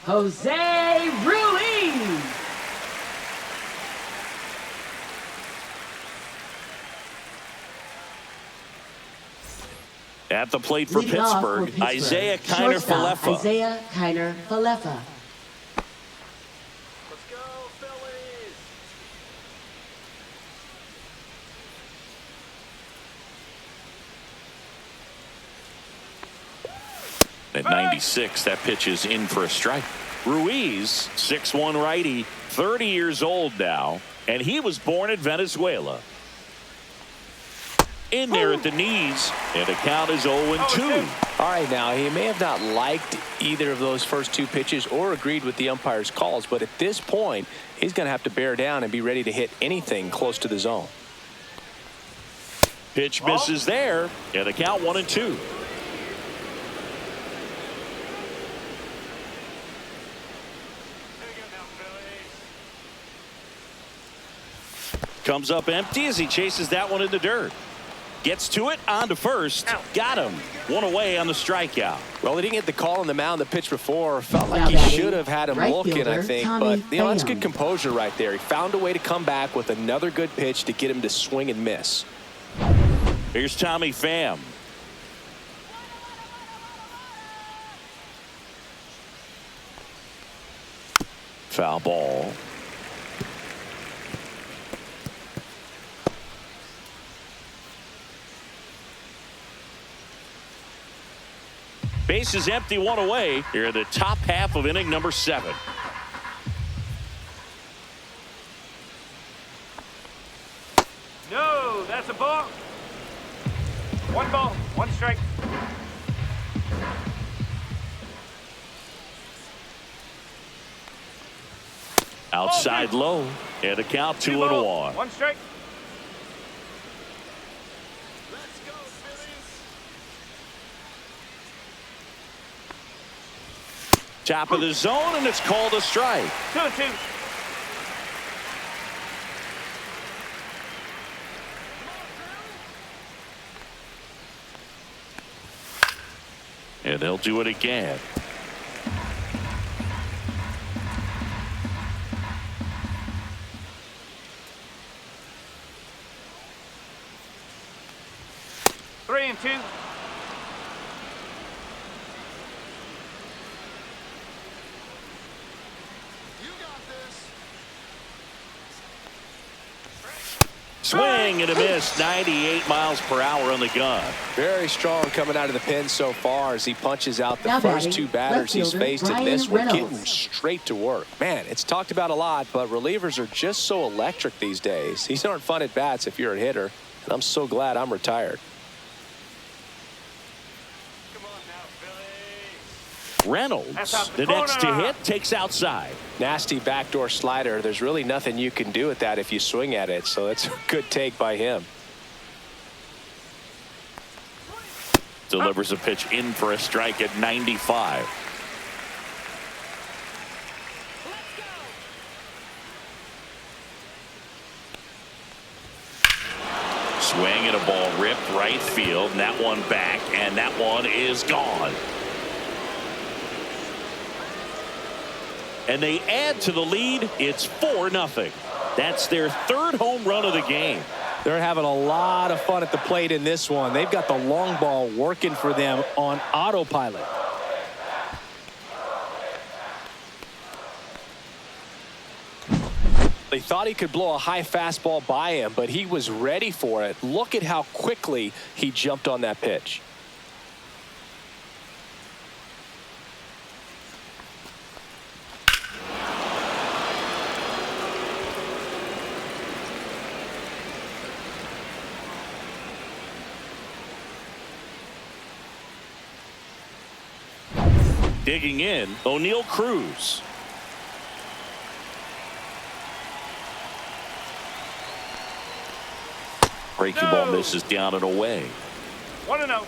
Jose Ruiz. At the plate for Leading off for Pittsburgh, Isaiah Kiner shortstop, Falefa. Isaiah Kiner Falefa. Let's go, Phillies. At 96, that pitch is in for a strike. Ruiz, 6'1" righty, 30 years old now, and he was born in Venezuela. In there at the knees, and the count is 0-2. All right, now, he may have not liked either of those first 2 pitches or agreed with the umpire's calls, but at this point, he's going to have to bear down and be ready to hit anything close to the zone. Pitch misses there, and the count 1-2. Comes up empty as he chases that one in the dirt. Gets to it, on to first. Got him. One away on the strikeout. Well, he didn't get the call on the mound the pitch before. Felt like Now he batting, should have had him right looking, I fielder, think. Tommy But, that's good Pham. composure right there. He found a way to come back with another good pitch to get him to swing and miss. Here's Tommy Pham. Foul ball. Base is empty, one away here in the top half of inning number 7. No, that's a ball. One ball, one strike. Outside low. And a count 2-1. One strike. Top of the zone, and it's called a strike. 2-2. And they'll do it again. Three and two. Swing and a miss. 98 miles per hour on the gun. Very strong coming out of the pen so far as he punches out the Now first batting, 2 batters left he's fielder, faced in Brian this one, Reynolds. getting straight to work. Man, it's talked about a lot, but relievers are just so electric these days. These aren't fun at bats if you're a hitter, and I'm so glad I'm retired. Come on now, Phillies. Reynolds, That's out the the next to corner. hit, takes outside. Nasty backdoor slider. There's really nothing you can do with that if you swing at it, so it's a good take by him. Delivers a pitch in for a strike at 95. Swing and a ball ripped right field, and that one back, and that one is gone. And they add to the lead. It's 4-0. That's their 3rd home run of the game. They're having a lot of fun at the plate in this one. They've got the long ball working for them on autopilot. They thought he could blow a high fastball by him, but he was ready for it. Look at how quickly he jumped on that pitch. Digging in, O'Neal Cruz. Breaking ball misses down and away. 1-0.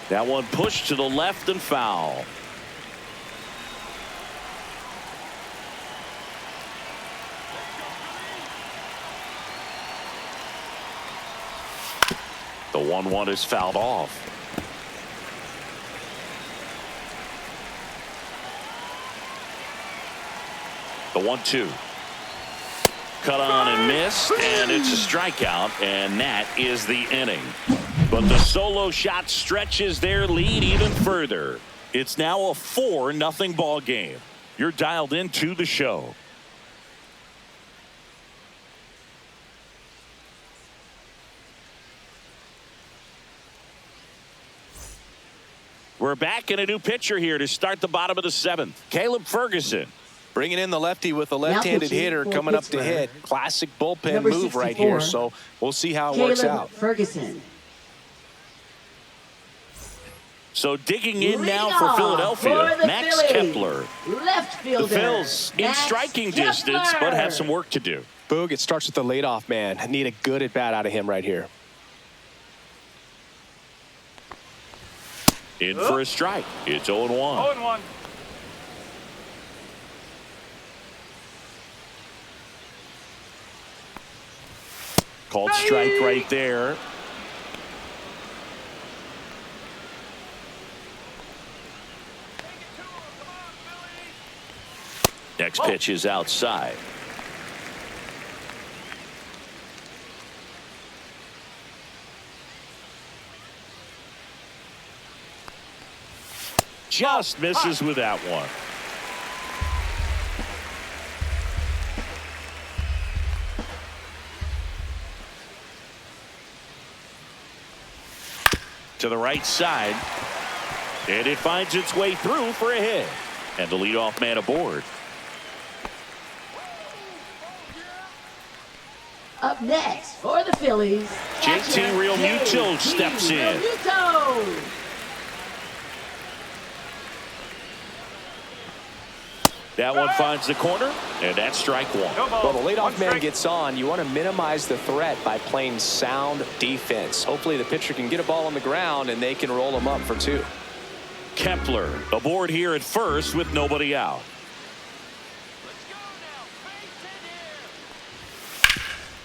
That one pushed to the left and foul. The 1-1 is fouled off. The 1-2. Cut on and missed, and it's a strikeout, and that is the inning. But the solo shot stretches their lead even further. It's now a 4-0 ball game. You're dialed into the show. We're back in a new pitcher here to start the bottom of the 7th. Caleb Ferguson. Bringing in the lefty with a left-handed pitching hitter for coming up to Pittsburgh. hit. Classic bullpen Number move right 64, here, so we'll see how it works Caleb out. Ferguson. So digging in now Leadoff for Philadelphia, for the Max Phillies. Kepler. Left fielder. The Phils in Max striking Kepler. distance, but have some work to do. Boog, it starts with the leadoff man. I need a good at-bat out of him right here. In for a strike. It's 0-1. 0-1. Called strike right there. Next pitch is outside. Just misses with that one. To the right side. And it finds its way through for a hit. And the leadoff man aboard. Up next for the Phillies, JT Realmuto steps in. Realmuto. That one finds the corner, and that's strike one. Well, the leadoff man gets on. You want to minimize the threat by playing sound defense. Hopefully the pitcher can get a ball on the ground and they can roll him up for 2. Kepler aboard here at first with nobody out.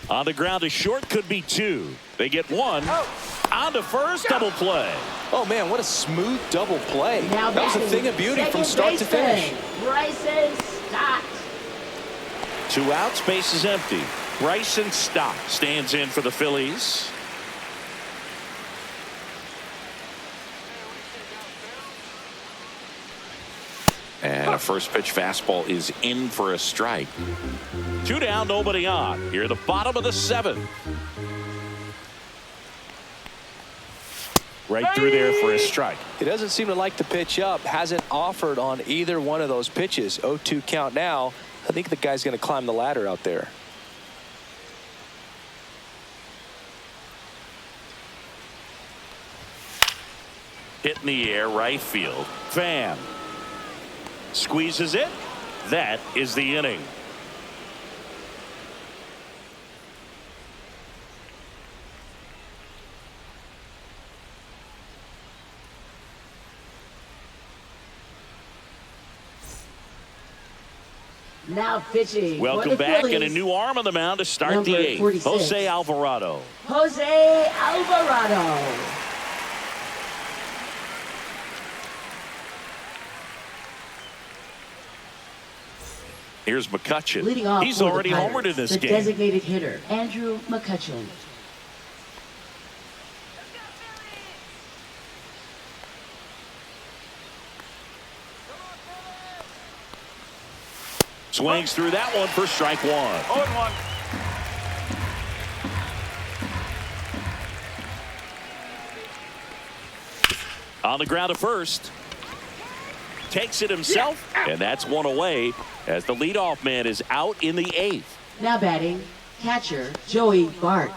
On the ground to short, could be 2. They get 1. On to first, double play. Oh, man, what a smooth double play. Now that was a thing of beauty from start to finish. Bryson Stott. 2 outs, base is empty. Bryson Stott stands in for the Phillies. And a first pitch fastball is in for a strike. 2 down, nobody on. Here at the bottom of the 7th. Right through there for a strike. He doesn't seem to like the pitch up. Hasn't offered on either one of those pitches. 0-2 count now. I think the guy's going to climb the ladder out there. Hit in the air, right field. Pham squeezes it. That is the inning. Now pitching. Welcome back, and a new arm on the mound to start Number the 8th. 46. Jose Alvarado. Jose Alvarado. Here's McCutchen. Leading off He's for the already Pirates, homered in this the game. designated hitter, Andrew McCutchen. Swings through that one for strike 1. 0-1. On the ground to first. Takes it himself, and that's 1 away as the leadoff man is out in the 8th. Now batting, catcher Joey Bart.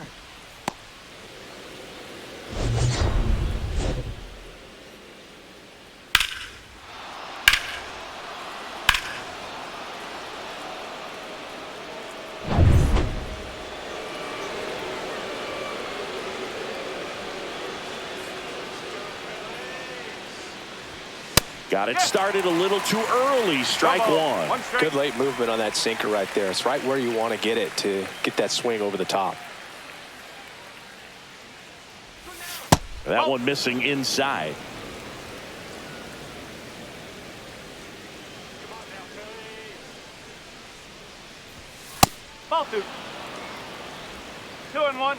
Got it started a little too early. Strike 1. Good late movement on that sinker right there. It's right where you want to get it to get that swing over the top. That one missing inside. Ball 2. 2-1.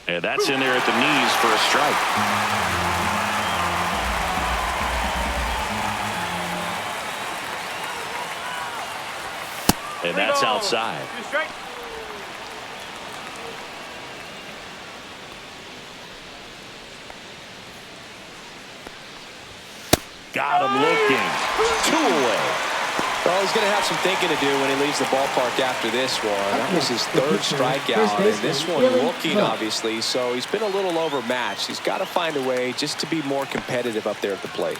And that's in there at the knees for a strike. And that's outside. Got him looking. 2 away. Well, he's going to have some thinking to do when he leaves the ballpark after this one. That was his 3rd strikeout, and this one looking, obviously, so he's been a little overmatched. He's got to find a way just to be more competitive up there at the plate.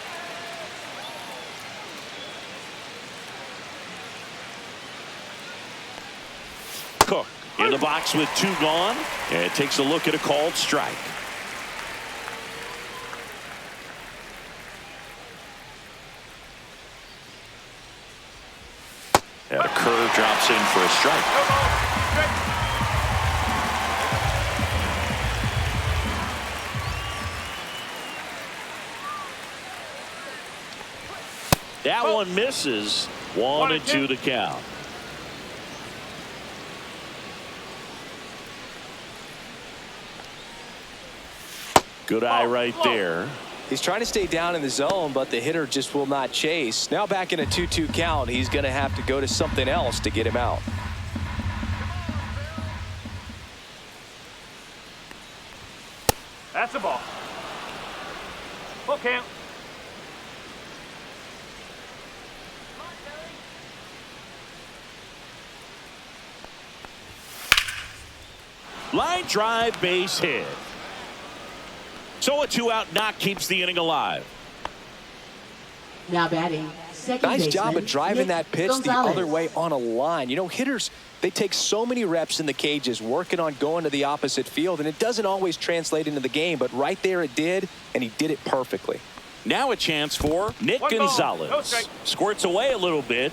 Cook in the box with 2 gone, and takes a look at a called strike. And a curve drops in for a strike. That one misses. 1-2 the count. Good eye right there. He's trying to stay down in the zone, but the hitter just will not chase. Now back in a 2-2 count, he's going to have to go to something else to get him out. That's a ball. Full count. Line drive, base hit. So a 2-out knock keeps the inning alive. Now batting, second Nice baseman, job of driving Nick that pitch Gonzalez. the other way on a line. You know, hitters, they take so many reps in the cages working on going to the opposite field, and it doesn't always translate into the game, but right there it did, and he did it perfectly. Now a chance for Nick One ball, Gonzalez. no strike. Squirts away a little bit.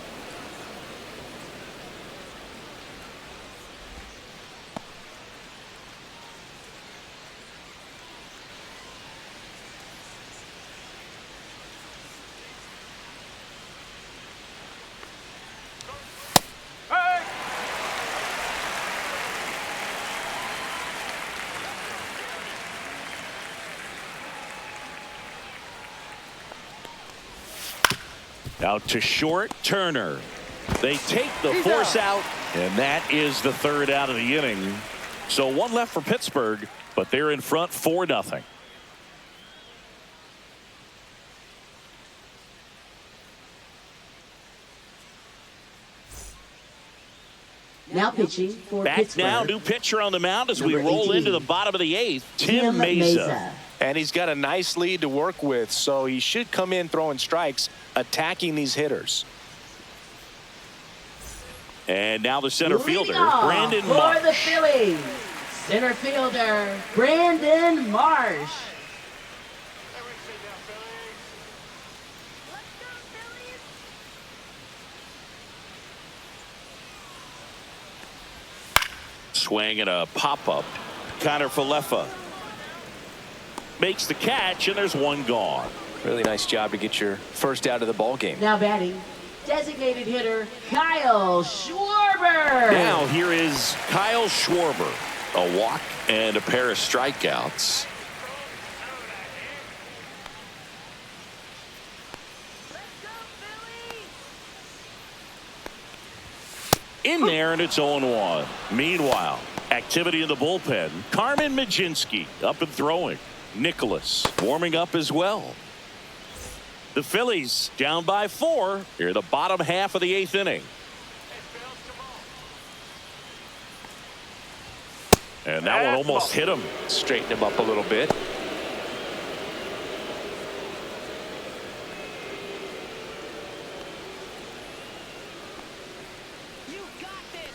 Hey! Out to short, Turner. They take the force out, and that is the 3rd out of the inning. So 1 left for Pittsburgh, but they're in front 4-0. Now pitching for Back Pittsburgh. now, new pitcher on the mound as we Number roll 18, into the bottom of the 8th, Tim Mesa. And he's got a nice lead to work with, so he should come in throwing strikes, attacking these hitters. And now the center fielder, Leading off Brandon for Marsh. the Phillies, center fielder Brandon Marsh. Let's go, Phillies! Swing and a pop-up. Connor Falefa makes the catch, and there's 1 gone. Really nice job to get your first out of the ball game. Now batting, designated hitter Kyle Schwarber. Now here is Kyle Schwarber. A walk and a pair of strikeouts. Let's go, Phillies! In there, and it's 0-1. Meanwhile, activity in the bullpen. Carmen Majinski up and throwing. Nicholas warming up as well. The Phillies down by 4 here in the bottom half of the 8th inning. And that one almost hit him. Straighten him up a little bit. You got this!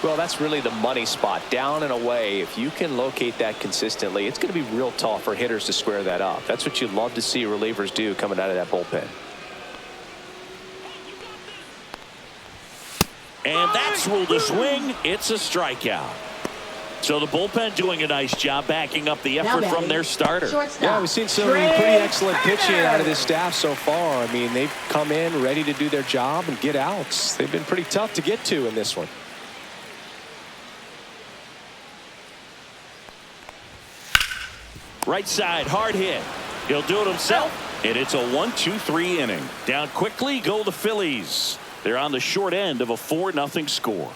Well, that's really the money spot, down and away. If you can locate that consistently, it's going to be real tough for hitters to square that up. That's what you love to see relievers do coming out of that bullpen. And that's ruled a swing. It's a strikeout. So the bullpen doing a nice job backing up the effort from their starter. Shortstop, Yeah, we've seen some Trey pretty excellent pitching Turner. out of this staff so far. I mean, they've come in ready to do their job and get outs. They've been pretty tough to get to in this one. Right side, hard hit. He'll do it himself, and it's a 1-2-3 inning. Down quickly go the Phillies. They're on the short end of a 4-0 score.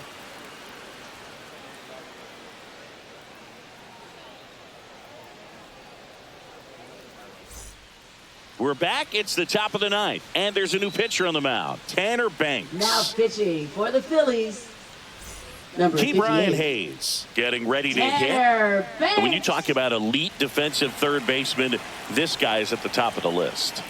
We're back. It's the top of the 9th, and there's a new pitcher on the mound, Tanner Banks. Now pitching for the Phillies, number Keep 58, Ryan Hayes getting ready to hit. Tanner Banks. When you talk about elite defensive third baseman, this guy's at the top of the list.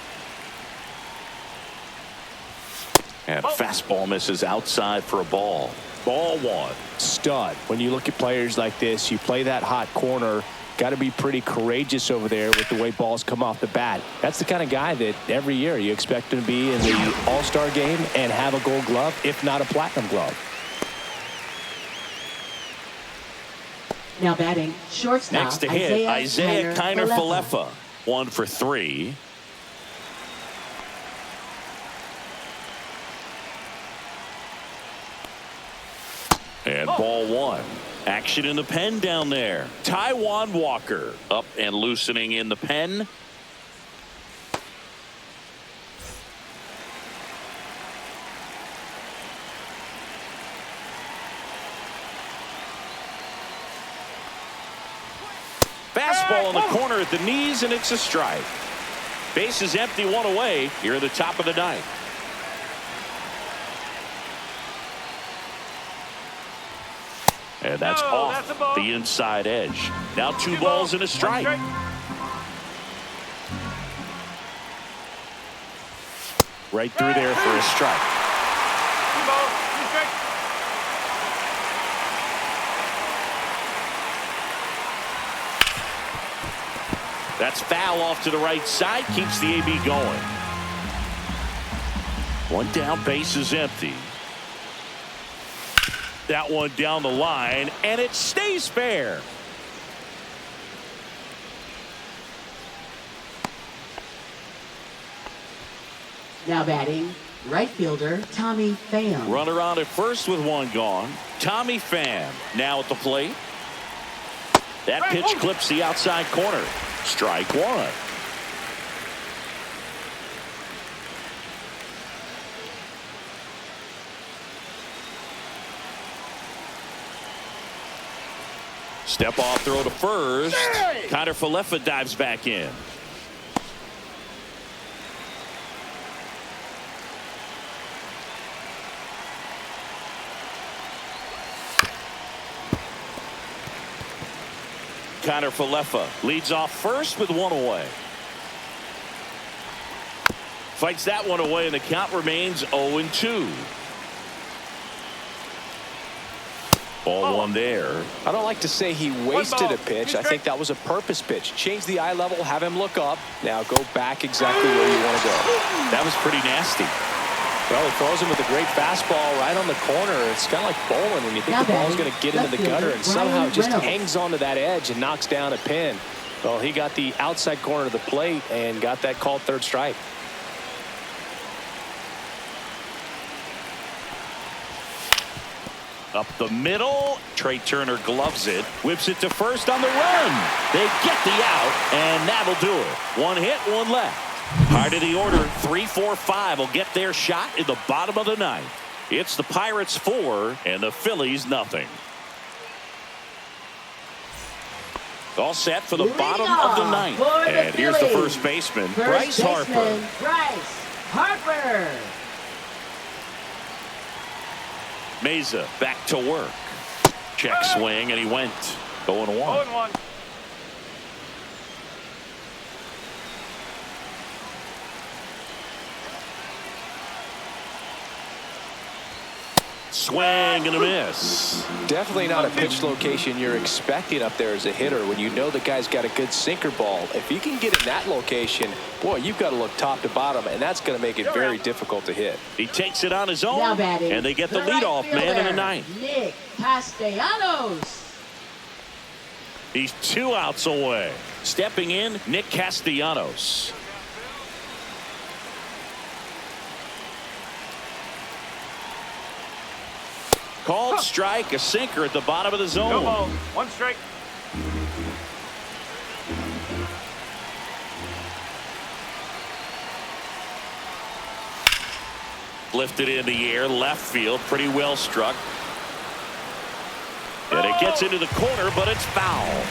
And fastball misses outside for a ball. Ball one. Stud. When you look at players like this, you play that hot corner. Got to be pretty courageous over there with the way balls come off the bat. That's the kind of guy that every year you expect him to be in the All-Star game and have a Gold Glove, if not a Platinum Glove. Now batting, shortstop. Next to hit, Isaiah Kiner-Falefa. 1 for 3. And ball one. Action in the pen down there. Taijuan Walker up and loosening in the pen. Fastball in the corner at the knees, and it's a strike. Base is empty, 1 away here in the top of the ninth. And that's off the inside edge. Now 2 balls and a strike. Right through there for a strike. 2 balls, 2 strikes. That's foul off to the right side. Keeps the AB going. 1 down, base is empty. That one down the line, and it stays fair. Now batting, right fielder Tommy Pham. Runner on at first with 1 gone. Tommy Pham now at the plate. That pitch clips the outside corner. Strike 1. Step off throw to first. Kiner-Falefa dives back in. Kiner-Falefa leads off first with 1 away. Fights that one away, and the count remains 0-2. Ball 1 there. I don't like to say he wasted a pitch. I think that was a purpose pitch. Change the eye level, have him look up. Now go back exactly where you want to go. That was pretty nasty. Well, he throws him with a great fastball right on the corner. It's kind of like bowling when you think the ball's going to get into the gutter, and somehow it just hangs onto that edge and knocks down a pin. Well, he got the outside corner of the plate and got that called third strike. Up the middle. Trey Turner gloves it. Whips it to first on the run. They get the out, and that'll do it. 1 hit, 1 left. Hard of the order. 3, 4, 5 will get their shot in the bottom of the ninth. It's the Pirates 4 and the Phillies nothing. All set for the bottom of the ninth. And here's the first baseman, Bryce Harper. Bryce Harper. Meza back to work. Check swing, and he went 0-1. 0-1. Swing and a miss. Definitely not a pitch location you're expecting up there as a hitter when you know the guy's got a good sinker ball. If you can get in that location, boy, you've got to look top to bottom, and that's going to make it very difficult to hit. He takes it on his own, Now batting, and they get the right leadoff man in the fielder, ninth. Nick Castellanos. He's 2 outs away. Stepping in, Nick Castellanos. Called strike, a sinker at the bottom of the No zone. balls, 1 strike. Lifted in the air, left field, pretty well struck. And it gets into the corner, but it's foul.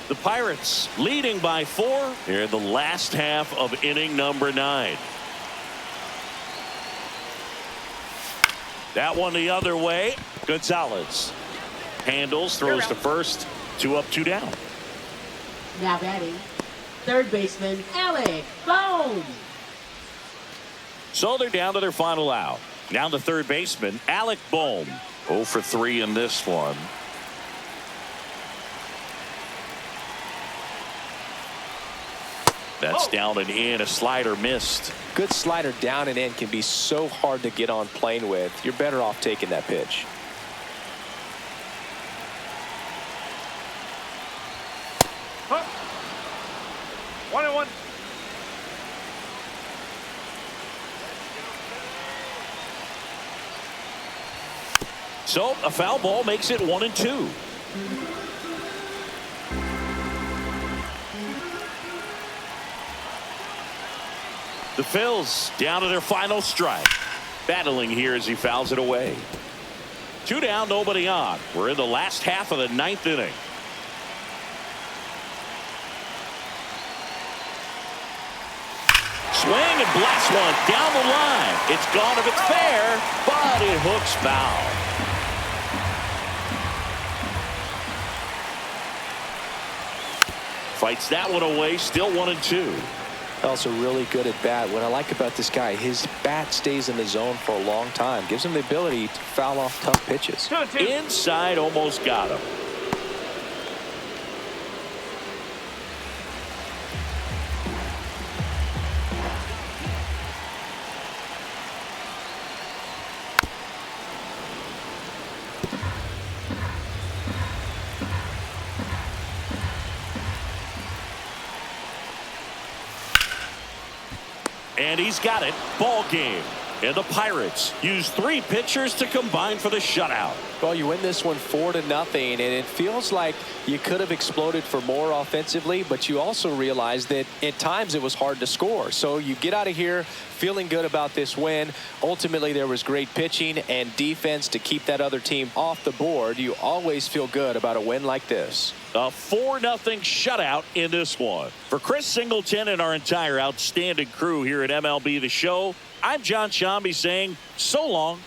The Pirates leading by 4 here in the last half of inning number 9. That one the other way. Gonzalez handles, throws to first. 2 up, 2 down. Now batting, third baseman Alec Bohm. So they're down to their final out. Now the third baseman, Alec Bohm. 0 for 3 in this one. That's down and in. A slider missed. Good slider down and in can be so hard to get on plane with. You're better off taking that pitch. Huh. 1-1. So a foul ball makes it 1-2. The Phils down to their final strike. Battling here as he fouls it away. 2 down, nobody on. We're in the last half of the 9th inning. Swing and blast one down the line. It's gone if it's fair, but it hooks foul. Fights that one away, still 1-2. Also really good at bat. What I like about this guy, his bat stays in the zone for a long time. Gives him the ability to foul off tough pitches. 2-2. Inside, almost got him. And he's got it. Ball game. And the Pirates use 3 pitchers to combine for the shutout. Well, you win this one 4-0, and it feels like you could have exploded for more offensively, but you also realize that at times it was hard to score. So you get out of here feeling good about this win. Ultimately, there was great pitching and defense to keep that other team off the board. You always feel good about a win like this. A 4-0 shutout in this one. For Chris Singleton and our entire outstanding crew here at MLB The Show, I'm John Shambi saying so long.